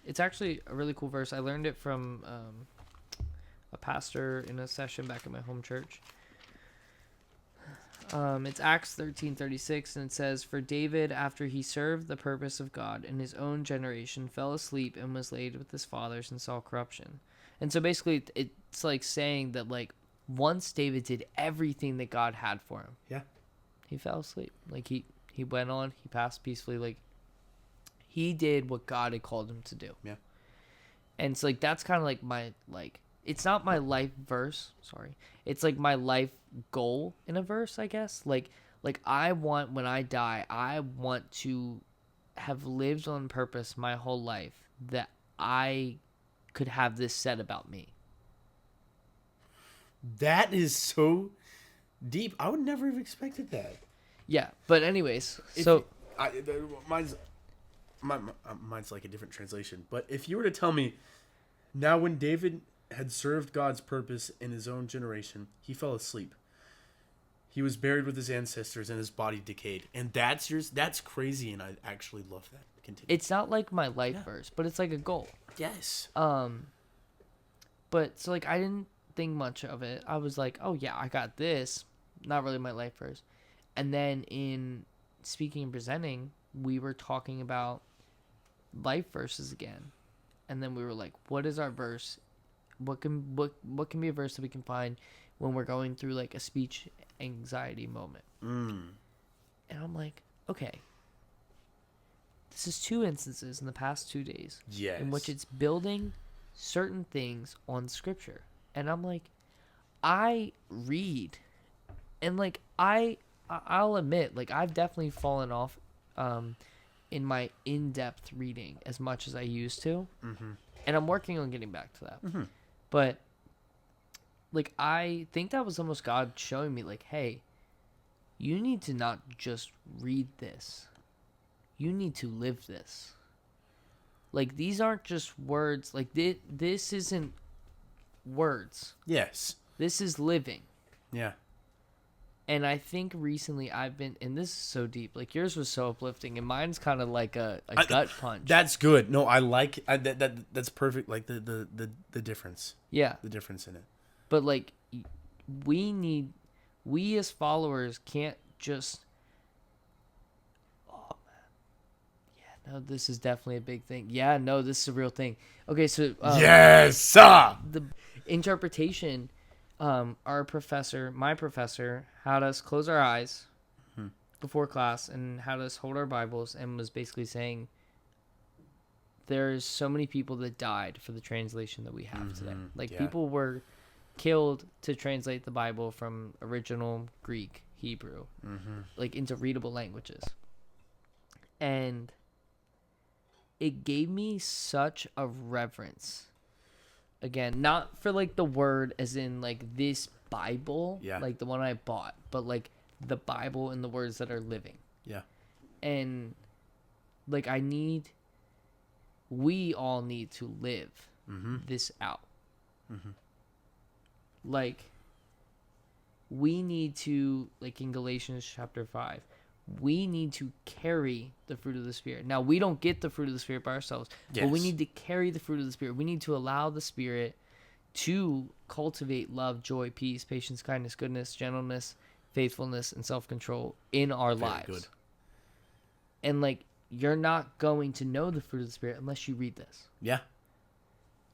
Speaker 2: It's actually a really cool verse. I learned it from a pastor in a session back at my home church. It's Acts 13:36, and it says, "For David, after he served the purpose of God in his own generation, fell asleep and was laid with his fathers and saw corruption." And so basically, it's like saying that like once David did everything that God had for him,
Speaker 1: Yeah.
Speaker 2: he fell asleep. Like he went on, he passed peacefully. Like he did what God had called him to do.
Speaker 1: Yeah.
Speaker 2: And it's like that's kind of like my like. It's not my life verse, sorry. It's like my life goal in a verse, I guess. Like I want when I die, I want to have lived on purpose my whole life that I could have this said about me.
Speaker 1: That is so deep. I would never have expected that.
Speaker 2: Yeah, but anyways, so
Speaker 1: mine's like a different translation. But if you were to tell me, now when David had served God's purpose in his own generation, he fell asleep. He was buried with his ancestors and his body decayed. And that's crazy, and I actually love that. Continue.
Speaker 2: It's not like my life verse, but it's like a goal.
Speaker 1: Yes.
Speaker 2: But so like I didn't think much of it. I was like, oh yeah, I got this. Not really my life verse. And then in speaking and presenting, we were talking about life verses again. And then we were like, what is our verse? What can be a verse that we can find when we're going through like a speech anxiety moment? And I'm like, okay, this is 2 instances in the past 2 days in which it's building certain things on scripture. And I'm like, I read, and like I'll admit, like I've definitely fallen off in my in-depth reading as much as I used to. And I'm working on getting back to that. But like I think that was almost God showing me like, hey, you need to not just read this. You need to live this. Like these aren't just words. Like this isn't words.
Speaker 1: Yes.
Speaker 2: This is living.
Speaker 1: Yeah.
Speaker 2: And I think recently I've been, and this is so deep, like yours was so uplifting, and mine's kind of like a gut punch.
Speaker 1: That's good. No, I like that's perfect. Like the difference.
Speaker 2: Yeah.
Speaker 1: The difference in it.
Speaker 2: But like, we as followers can't just. Oh man. Yeah. No, this is definitely a big thing. Yeah. No, this is a real thing. Okay, so.
Speaker 1: Yes, sir.
Speaker 2: The interpretation. My professor, had us close our eyes before class and had us hold our Bibles and was basically saying there's so many people that died for the translation that we have today. Like people were killed to translate the Bible from original Greek, Hebrew, like into readable languages. And it gave me such a reverence. Again, not for like the word as in like this Bible, like the one I bought, but like the Bible and the words that are living.
Speaker 1: Yeah.
Speaker 2: And like we all need to live this out. Like we need to, like in Galatians chapter 5, we need to carry the fruit of the Spirit. Now, we don't get the fruit of the Spirit by ourselves, but we need to carry the fruit of the Spirit. We need to allow the Spirit to cultivate love, joy, peace, patience, kindness, goodness, gentleness, faithfulness, and self-control in our lives. Good. And like, you're not going to know the fruit of the Spirit unless you read this.
Speaker 1: Yeah.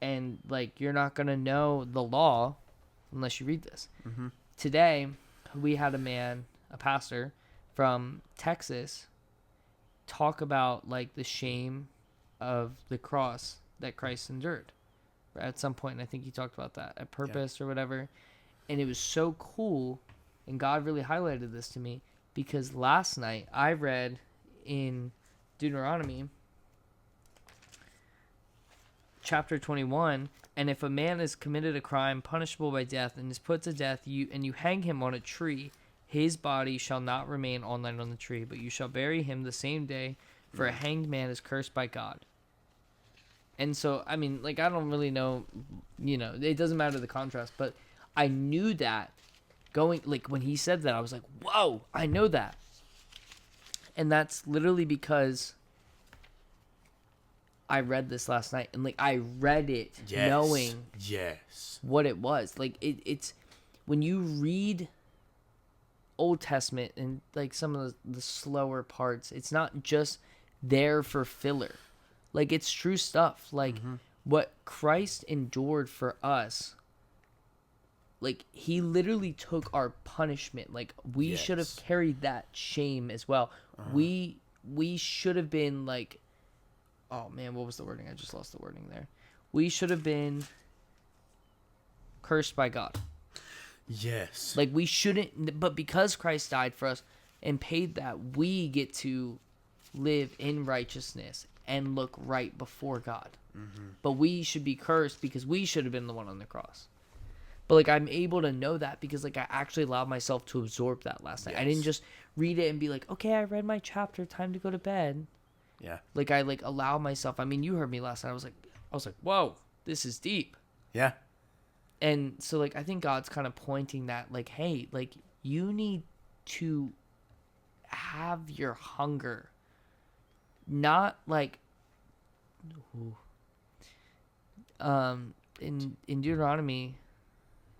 Speaker 2: And like, you're not going to know the law unless you read this.
Speaker 1: Mm-hmm.
Speaker 2: Today, we had a pastor from Texas, talk about like the shame of the cross that Christ endured at some point. And I think he talked about that at Purpose or whatever. And it was so cool. And God really highlighted this to me because last night I read in Deuteronomy chapter 21, and if a man has committed a crime punishable by death and is put to death, you hang him on a tree, his body shall not remain all night on the tree, but you shall bury him the same day, for a hanged man is cursed by God. And so, I mean, like, I don't really know, it doesn't matter the contrast, but I knew that going, like, when he said that, I was like, whoa, I know that. And that's literally because I read this last night, and like I read it knowing what it was. Like it's when you read Old Testament and like some of the slower parts, it's not just there for filler. Like it's true stuff. Like what Christ endured for us. Like he literally took our punishment. Like we should have carried that shame as well. We should have been like, oh man, what was the wording? I just lost the wording there. We should have been cursed by God.
Speaker 1: Yes.
Speaker 2: Like we shouldn't, but because Christ died for us and paid that, we get to live in righteousness and look right before God. But we should be cursed because we should have been the one on the cross. But like I'm able to know that because like I actually allowed myself to absorb that last night. I didn't just read it and be like, okay, I read my chapter, time to go to bed.
Speaker 1: Yeah.
Speaker 2: Like I like allow myself. I mean, you heard me last night. I was like, whoa, this is deep.
Speaker 1: Yeah.
Speaker 2: And so like I think God's kind of pointing that like, hey, like you need to have your hunger, not like, in Deuteronomy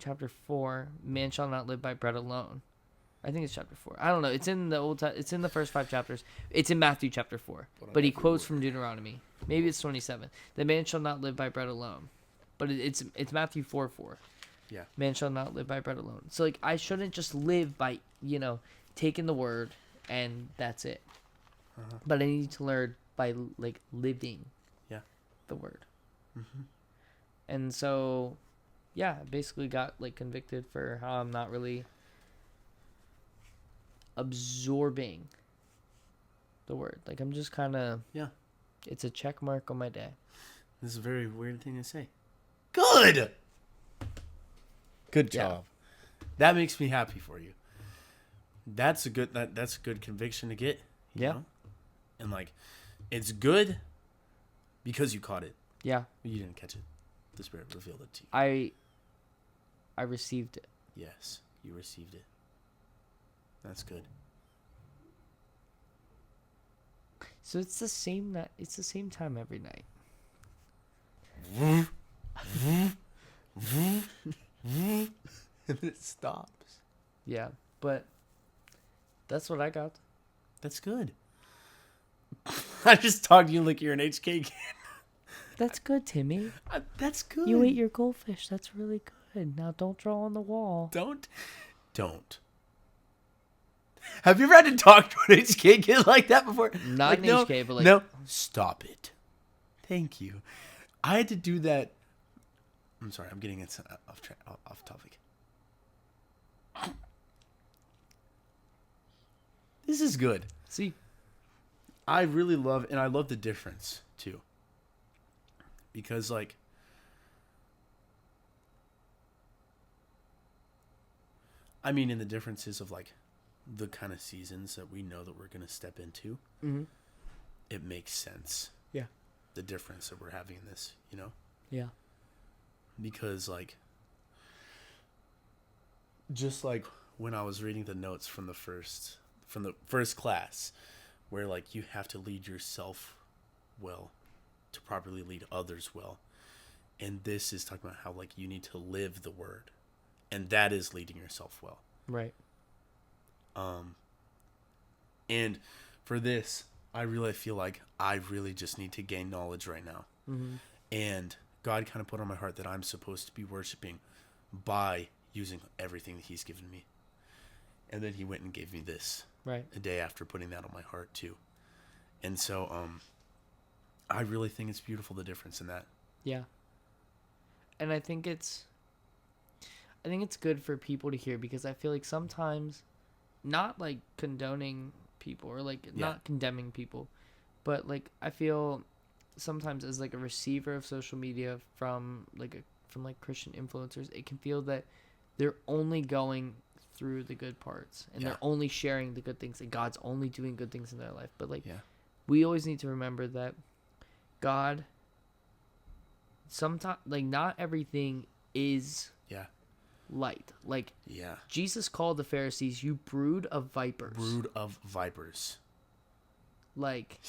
Speaker 2: chapter 4, man shall not live by bread alone. I think it's chapter 4. I don't know. It's in the it's in the first 5 chapters. It's in Matthew chapter 4. But he quotes from Deuteronomy. Maybe it's 27. The man shall not live by bread alone. But it's Matthew 4:4.
Speaker 1: Yeah.
Speaker 2: Man shall not live by bread alone. So like I shouldn't just live by, taking the word and that's it. But I need to learn by like living the word. And so I basically got like convicted for how I'm not really absorbing the word. Like I'm just kind of it's a check mark on my day.
Speaker 1: This is a very weird thing to say. Good job. That makes me happy for you. That's a good conviction to get. You know? And like it's good because you caught it.
Speaker 2: Yeah.
Speaker 1: You didn't catch it. The Spirit revealed it to you.
Speaker 2: I received it.
Speaker 1: Yes, you received it. That's good.
Speaker 2: So it's the same time every night.
Speaker 1: And it stops.
Speaker 2: Yeah, but that's what I got.
Speaker 1: That's good. I just talked to you like you're an HK kid.
Speaker 2: That's good, Timmy.
Speaker 1: That's good.
Speaker 2: You ate your goldfish. That's really good. Now don't draw on the wall.
Speaker 1: Don't. Have you ever had to talk to an HK kid like that before?
Speaker 2: Not
Speaker 1: like,
Speaker 2: an HK, but like...
Speaker 1: No, stop it. Thank you. I had to do that. I'm sorry, I'm getting it off topic. This is good.
Speaker 2: See?
Speaker 1: I really love, and I love the difference, too. Because, like, I mean, in the differences of, like, the kind of seasons that we know that we're going to step into, it makes sense.
Speaker 2: Yeah.
Speaker 1: The difference that we're having in this,
Speaker 2: Yeah.
Speaker 1: Because, like, just like when I was reading the notes from the first class, where, like, you have to lead yourself well to properly lead others well. And this is talking about how, like, you need to live the word. And that is leading yourself well.
Speaker 2: Right.
Speaker 1: And for this, I really feel like I really just need to gain knowledge right now.
Speaker 2: Mm-hmm.
Speaker 1: And God kind of put on my heart that I'm supposed to be worshiping by using everything that he's given me. And then he went and gave me this
Speaker 2: Right.
Speaker 1: a day after putting that on my heart too. And so I really think it's beautiful, the difference in that.
Speaker 2: Yeah. And I think it's good for people to hear, because I feel like sometimes, not like condoning people or like not condemning people, but like I feel sometimes as like a receiver of social media from Christian influencers, it can feel that they're only going through the good parts and they're only sharing the good things, and God's only doing good things in their life. But like we always need to remember that God, sometimes, like, not everything is light. Like, Jesus called the Pharisees, "You brood of vipers."
Speaker 1: Brood of vipers.
Speaker 2: Like,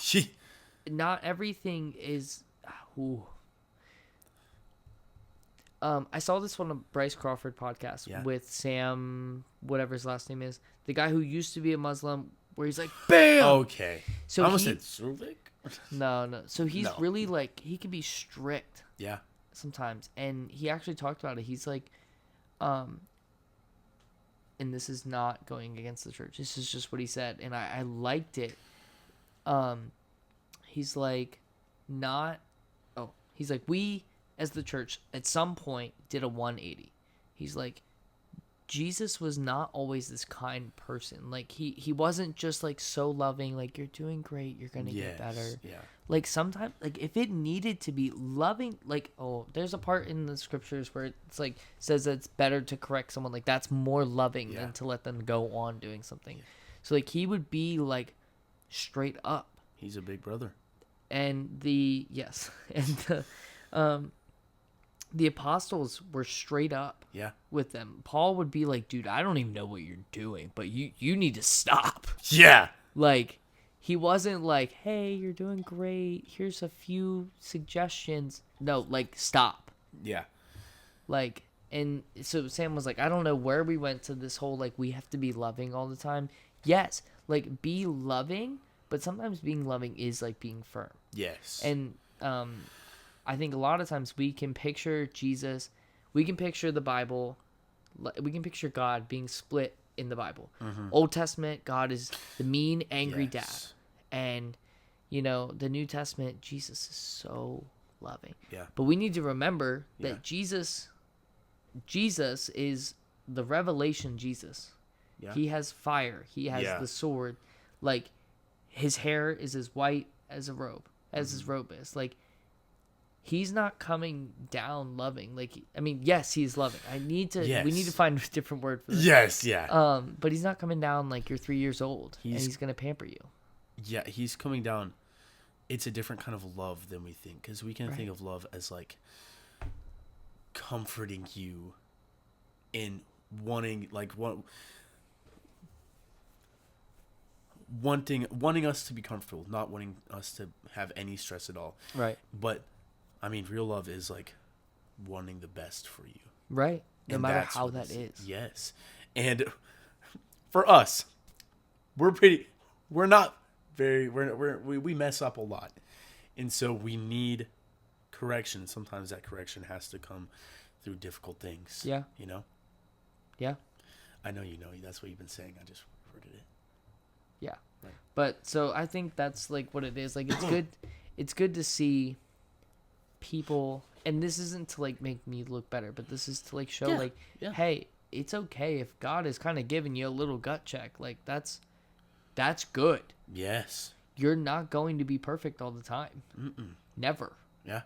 Speaker 2: not everything is. I saw this on a Bryce Crawford podcast with Sam, whatever his last name is, the guy who used to be a Muslim, where he's like, "Bam!"
Speaker 1: Okay.
Speaker 2: So
Speaker 1: I almost said Suvik.
Speaker 2: No. So he's really like, he can be strict.
Speaker 1: Yeah.
Speaker 2: Sometimes, and he actually talked about it. He's like, and this is not going against the church. This is just what he said, and I liked it. He's like, he's like, we as the church at some point did a 180. He's like, Jesus was not always this kind person. Like he wasn't just like so loving, like, you're doing great, you're gonna get better.
Speaker 1: Yeah.
Speaker 2: Like sometimes, like if it needed to be loving, like, there's a part in the scriptures where it's like says that it's better to correct someone. Like that's more loving than to let them go on doing something. Yeah. So like he would be like straight up.
Speaker 1: He's a big brother.
Speaker 2: And the apostles were straight up with them. Paul would be like, dude, I don't even know what you're doing, but you need to stop.
Speaker 1: Yeah.
Speaker 2: Like, he wasn't like, hey, you're doing great, here's a few suggestions. No, like, stop.
Speaker 1: Yeah.
Speaker 2: Like, and so Sam was like, I don't know where we went to this whole, like, we have to be loving all the time. Yes, like, be loving, but sometimes being loving is like being firm.
Speaker 1: Yes.
Speaker 2: And I think a lot of times we can picture Jesus, we can picture the Bible, we can picture God being split in the Bible. Mm-hmm. Old Testament, God is the mean, angry dad. And, the New Testament, Jesus is so loving. Yeah. But we need to remember that Jesus is the revelation Jesus. Yeah. He has fire. He has the sword. Like, his hair is as white as a robe, as his robe is. Like, he's not coming down loving. Like, I mean, yes, he's loving. We need to find a different word for this.
Speaker 1: Yes, yeah.
Speaker 2: But he's not coming down like you're 3 years old and he's going to pamper you.
Speaker 1: Yeah, he's coming down. It's a different kind of love than we think, because we can think of love as like comforting you in wanting us to be comfortable, not wanting us to have any stress at all.
Speaker 2: Right.
Speaker 1: But I mean, real love is like wanting the best for you.
Speaker 2: Right. No matter how that is.
Speaker 1: Yes. And for us, we mess up a lot. And so we need correction. Sometimes that correction has to come through difficult things.
Speaker 2: Yeah. Yeah.
Speaker 1: I know that's what you've been saying. I just reverted it.
Speaker 2: Yeah. Right. But so I think that's like what it is. Like, it's good to see people, and this isn't to like make me look better, but this is to like show hey, it's okay if God is kind of giving you a little gut check. Like, that's good.
Speaker 1: Yes.
Speaker 2: You're not going to be perfect all the time.
Speaker 1: Mm-mm.
Speaker 2: Never.
Speaker 1: Yeah.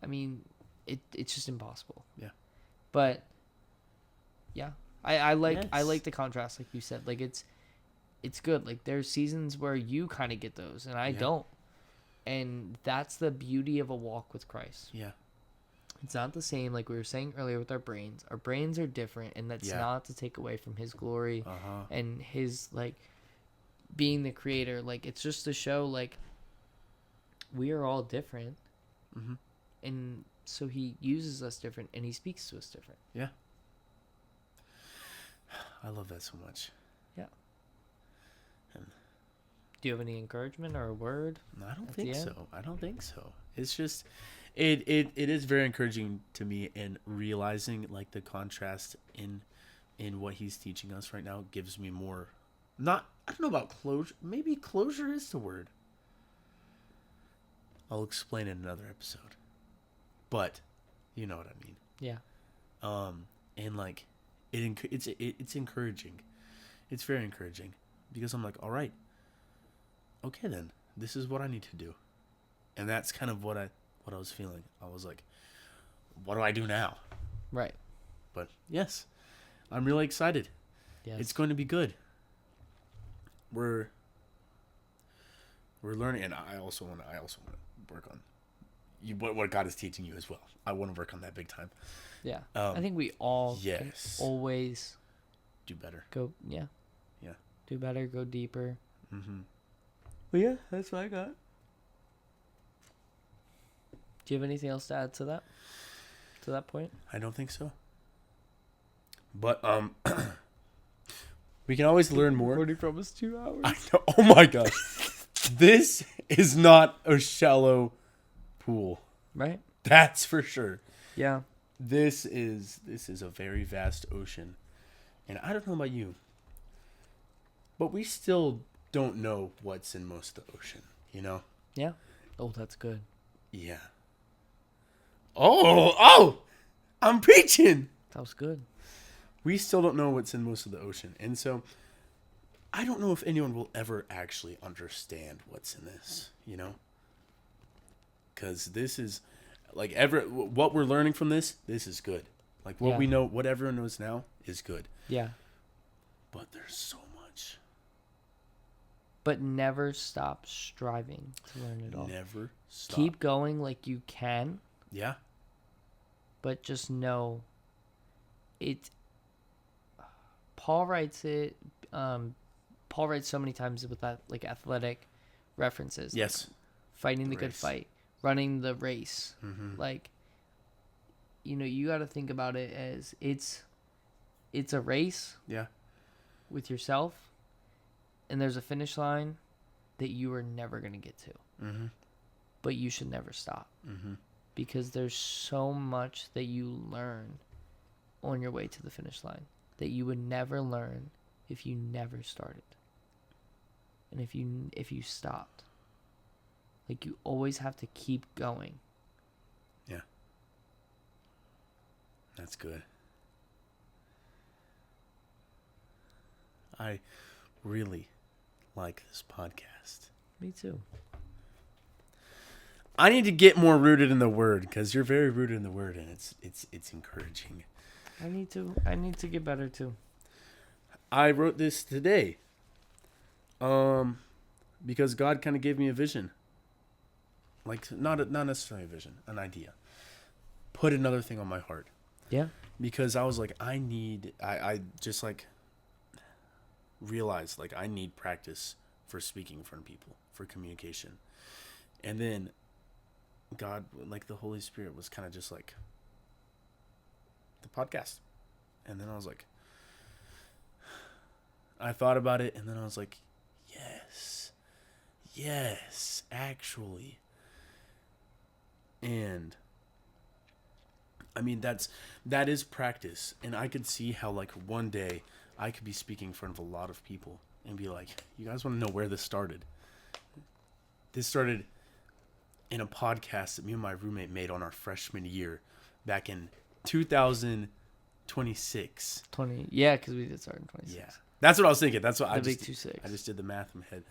Speaker 2: I mean, it's just impossible.
Speaker 1: Yeah.
Speaker 2: But yeah, I like the contrast, like you said. Like, it's good. Like, there's seasons where you kind of get those and I don't. And that's the beauty of a walk with Christ.
Speaker 1: Yeah.
Speaker 2: It's not the same, like we were saying earlier with our brains. Our brains are different, and that's not to take away from his glory and his, like, being the creator. Like, it's just to show, like, we are all different. Mm-hmm. And so he uses us different, and he speaks to us different.
Speaker 1: Yeah. I love that so much.
Speaker 2: Yeah.
Speaker 1: And
Speaker 2: Do you have any encouragement or a word?
Speaker 1: I don't
Speaker 2: At
Speaker 1: think
Speaker 2: the end?
Speaker 1: so. I don't think so. It's just, it is very encouraging to me, and realizing like the contrast in what he's teaching us right now gives me more. Not, I don't know about closure. Maybe closure is the word. I'll explain in another episode. But you know what I mean.
Speaker 2: Yeah.
Speaker 1: And like it's encouraging. It's very encouraging because I'm like, all right, okay then, this is what I need to do, and that's kind of what I was feeling. I was like, what do I do now?
Speaker 2: Right.
Speaker 1: But yes, I'm really excited.
Speaker 2: Yes.
Speaker 1: It's going to be good. We're learning, and I also want to work on what God is teaching you as well. I want to work on that big time.
Speaker 2: Yeah. I think we all can
Speaker 1: Yes.
Speaker 2: always
Speaker 1: Do better.
Speaker 2: go. Yeah.
Speaker 1: Yeah.
Speaker 2: Do better. Go deeper.
Speaker 1: Mm-hmm.
Speaker 2: Well, yeah, that's what I got. Do you have anything else to add to that? To that point?
Speaker 1: I don't think so. But we can always learn more.
Speaker 2: Recording from us 2 hours.
Speaker 1: I know. Oh my gosh, this is not a shallow pool.
Speaker 2: Right?
Speaker 1: That's for sure.
Speaker 2: Yeah.
Speaker 1: This is a very vast ocean, and I don't know about you, but we still don't know what's in most of the ocean. You know?
Speaker 2: Yeah. Oh, that's good.
Speaker 1: Yeah. Oh! I'm preaching.
Speaker 2: That was good.
Speaker 1: We still don't know what's in most of the ocean, and so I don't know if anyone will ever actually understand what's in this. You know? Because this is like what we're learning from this is good. Like what we know, what everyone knows now is good.
Speaker 2: Yeah.
Speaker 1: But there's so much.
Speaker 2: But never stop striving to learn it all.
Speaker 1: Never stop.
Speaker 2: Keep going like you can,
Speaker 1: Yeah.
Speaker 2: but just know it. Paul writes it. Paul writes so many times with that, like, athletic references.
Speaker 1: Yes.
Speaker 2: Fighting the
Speaker 1: The
Speaker 2: good
Speaker 1: race.
Speaker 2: fight, running the race.
Speaker 1: Mm-hmm.
Speaker 2: Like, you got to think about it as it's a race
Speaker 1: Yeah.
Speaker 2: with yourself, and there's a finish line that you are never going to get to.
Speaker 1: Mm-hmm.
Speaker 2: But you should never stop,
Speaker 1: Mm-hmm.
Speaker 2: because there's so much that you learn on your way to the finish line that you would never learn if you never started. And if you stopped. Like, you always have to keep going.
Speaker 1: Yeah. That's good. I really like this podcast.
Speaker 2: Me too.
Speaker 1: I need to get more rooted in the word, because you're very rooted in the word, and it's encouraging.
Speaker 2: I need to get better too.
Speaker 1: I wrote this today. Because God kind of gave me a vision. Like not necessarily a vision, an idea. Put another thing on my heart.
Speaker 2: Yeah.
Speaker 1: Because I was like, I just like realized like I need practice for speaking in front of people, for communication. And then God, like the Holy Spirit was kind of just like the podcast. And then I was like, I thought about it, and then I was like, yes, actually. And I mean, that is practice. And I could see how like one day I could be speaking in front of a lot of people and be like, you guys want to know where this started? This started in a podcast that me and my roommate made on our freshman year back in 2026.
Speaker 2: 20. Yeah, because we did start in 26.
Speaker 1: Yeah. That's what I was thinking. That's what
Speaker 2: The
Speaker 1: I
Speaker 2: big
Speaker 1: just
Speaker 2: 2-6.
Speaker 1: I just did the math in my head,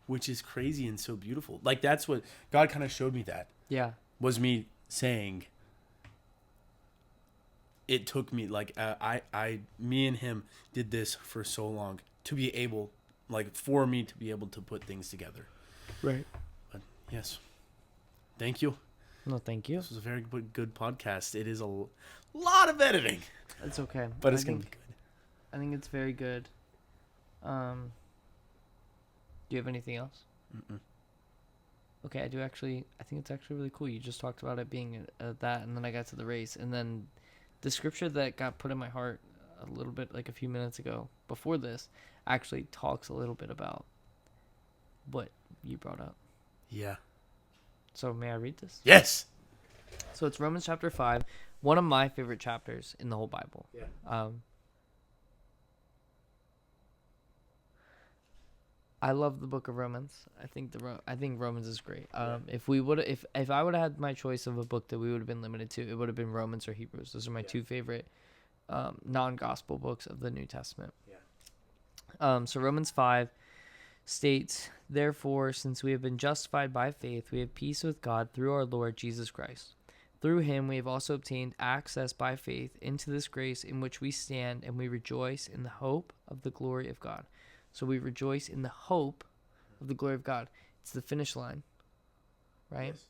Speaker 1: which is crazy and so beautiful. Like that's what God kind of showed me. That
Speaker 2: Yeah.
Speaker 1: was me saying. It took me like me and him did this for so long to be able, like, for me to be able to put things together.
Speaker 2: Right.
Speaker 1: But yes, thank you.
Speaker 2: No, thank you.
Speaker 1: This was a very good podcast. It is a lot of editing,
Speaker 2: It's okay.
Speaker 1: but it's gonna be good.
Speaker 2: I think it's very good. Do you have anything else?
Speaker 1: Mm-mm.
Speaker 2: Okay, I do actually. I think it's actually really cool. You just talked about it being that, and then I got to the race, and then the scripture that got put in my heart a little bit, like a few minutes ago, before this, actually talks a little bit about what you brought up.
Speaker 1: Yeah.
Speaker 2: So may I read this?
Speaker 1: Yes.
Speaker 2: So it's Romans chapter 5, one of my favorite chapters in the whole Bible.
Speaker 1: Yeah.
Speaker 2: I love the book of Romans. I think Romans is great. If I would have had my choice of a book that we would have been limited to, it would have been Romans or Hebrews. Those are my two favorite non-gospel books of the New Testament. Yeah. So Romans 5 states, "Therefore, since we have been justified by faith, we have peace with God through our Lord Jesus Christ. Through him we have also obtained access by faith into this grace in which we stand, and we rejoice in the hope of the glory of God." So we rejoice in the hope of the glory of God. It's the finish line, right? Yes.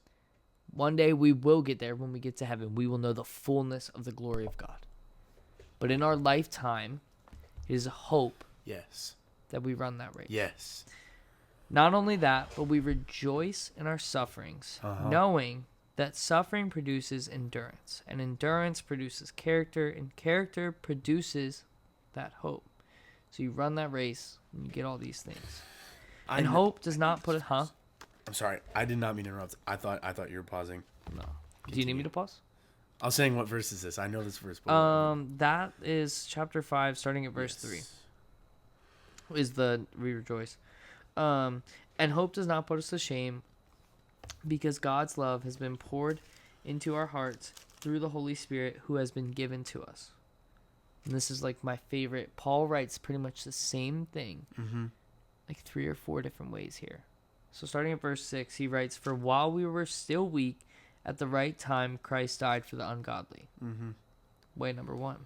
Speaker 2: One day we will get there. When we get to heaven, we will know the fullness of the glory of God. But in our lifetime, it is a hope that we run that race.
Speaker 1: Yes.
Speaker 2: Not only that, but we rejoice in our sufferings, knowing that suffering produces endurance, and endurance produces character, and character produces that hope. So you run that race, and you get all these things. And hope does not put it,
Speaker 1: I'm sorry. I did not mean to interrupt. I thought you were pausing.
Speaker 2: No. Do you need me to pause?
Speaker 1: I was saying, what verse is this? I know this verse.
Speaker 2: That is chapter 5, starting at verse 3. Is the we rejoice. And hope does not put us to shame, because God's love has been poured into our hearts through the Holy Spirit who has been given to us. And this is like my favorite. Paul writes pretty much the same thing, like 3 or 4 different ways here. So starting at verse 6, he writes, "For while we were still weak, at the right time Christ died for the ungodly." Way number 1.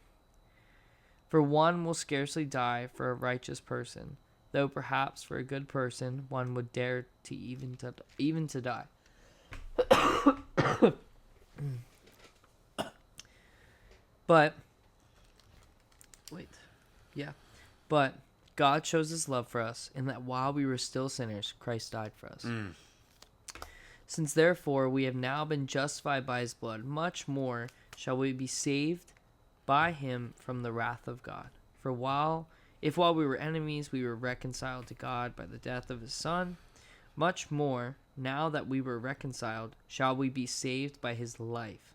Speaker 2: "For one will scarcely die for a righteous person, though perhaps for a good person one would dare to even to die." But God shows his love for us in that while we were still sinners, Christ died for us. Since therefore we have now been justified by his blood, much more shall we be saved by him from the wrath of God. For while we were enemies, we were reconciled to God by the death of his Son, much more, now that we were reconciled, shall we be saved by his life.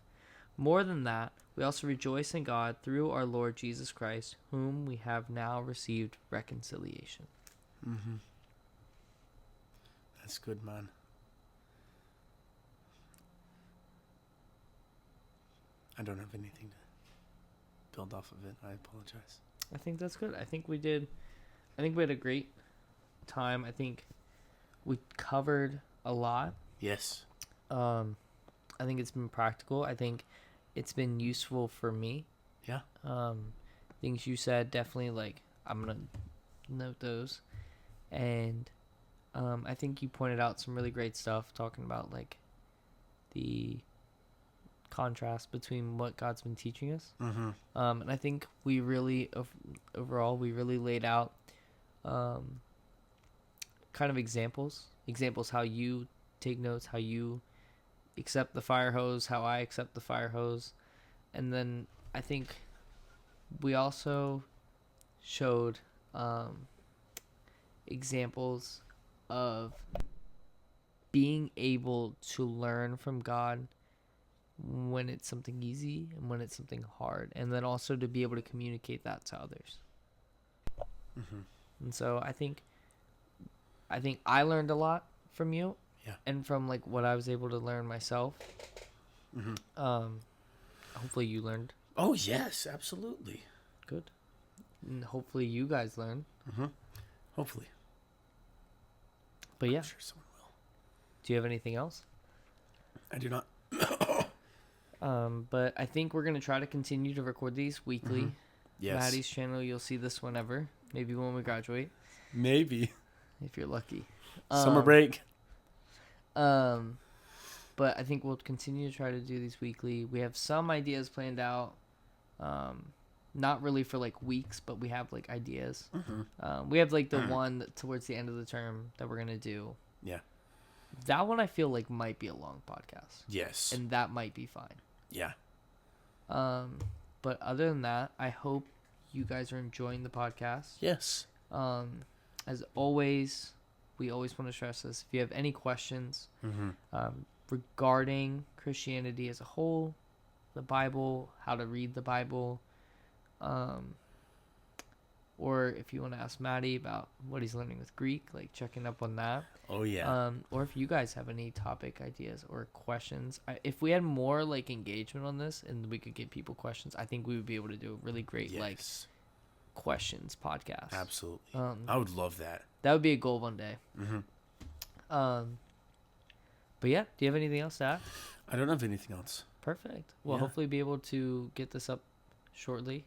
Speaker 2: More than that, we also rejoice in God through our Lord Jesus Christ, whom we have now received reconciliation.
Speaker 1: That's good, man. I don't have anything to build off of it. I apologize.
Speaker 2: I think that's good. I think we had a great time. I think we covered a lot.
Speaker 1: Yes.
Speaker 2: I think it's been practical. I think it's been useful for me.
Speaker 1: Yeah.
Speaker 2: Things you said, definitely, like, I'm going to note those. And I think you pointed out some really great stuff, talking about, like, the contrast between what God's been teaching us. And I think we really, overall, we really laid out kind of examples how you take notes, how you accept the fire hose, how I accept the fire hose. And then I think we also showed examples of being able to learn from God when it's something easy and when it's something hard, and then also to be able to communicate that to others. And so I think I learned a lot from you.
Speaker 1: Yeah.
Speaker 2: And from, like, what I was able to learn myself. Hopefully you learned.
Speaker 1: Oh, yes, absolutely.
Speaker 2: Good. And hopefully you guys learn.
Speaker 1: Hopefully.
Speaker 2: But yeah.
Speaker 1: I'm sure someone will.
Speaker 2: Do you have anything else?
Speaker 1: I do not.
Speaker 2: But I think we're going to try to continue to record these weekly.
Speaker 1: Yes.
Speaker 2: Maddie's channel, you'll see this whenever. Maybe when we graduate.
Speaker 1: Maybe.
Speaker 2: If you're lucky.
Speaker 1: Summer break.
Speaker 2: But I think we'll continue to try to do these weekly. We have some ideas planned out. Not really for, like, weeks, but we have, like, ideas. We have, like, the one towards the end of the term that we're going to do.
Speaker 1: Yeah.
Speaker 2: That one I feel like might be a long podcast.
Speaker 1: Yes.
Speaker 2: And that might be fine.
Speaker 1: Yeah.
Speaker 2: But other than that, I hope you guys are enjoying the podcast.
Speaker 1: Yes.
Speaker 2: As always, we always want to stress this. If you have any questions
Speaker 1: Mm-hmm.
Speaker 2: regarding Christianity as a whole, the Bible, how to read the Bible, or if you want to ask Maddie about what he's learning with Greek, like checking up on that.
Speaker 1: Oh yeah.
Speaker 2: Or if you guys have any topic ideas or questions, if we had more like engagement on this and we could give people questions, I think we would be able to do a really great like
Speaker 1: Yes.
Speaker 2: questions podcast.
Speaker 1: Absolutely. I would love that.
Speaker 2: That would be a goal one day.
Speaker 1: Mm-hmm.
Speaker 2: But yeah, do you have anything else to add?
Speaker 1: I don't have anything else.
Speaker 2: Perfect. We'll
Speaker 1: Yeah.
Speaker 2: hopefully be able to get this up shortly.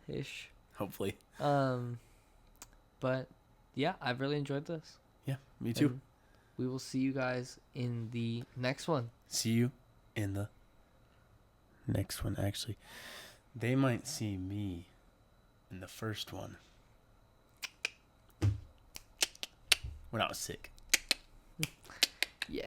Speaker 2: Ish.
Speaker 1: Hopefully.
Speaker 2: But yeah, I've really enjoyed this.
Speaker 1: Yeah, me too.
Speaker 2: And we will see you guys in the next one.
Speaker 1: See you in the next one. Actually, they might see me in the first one when I was sick.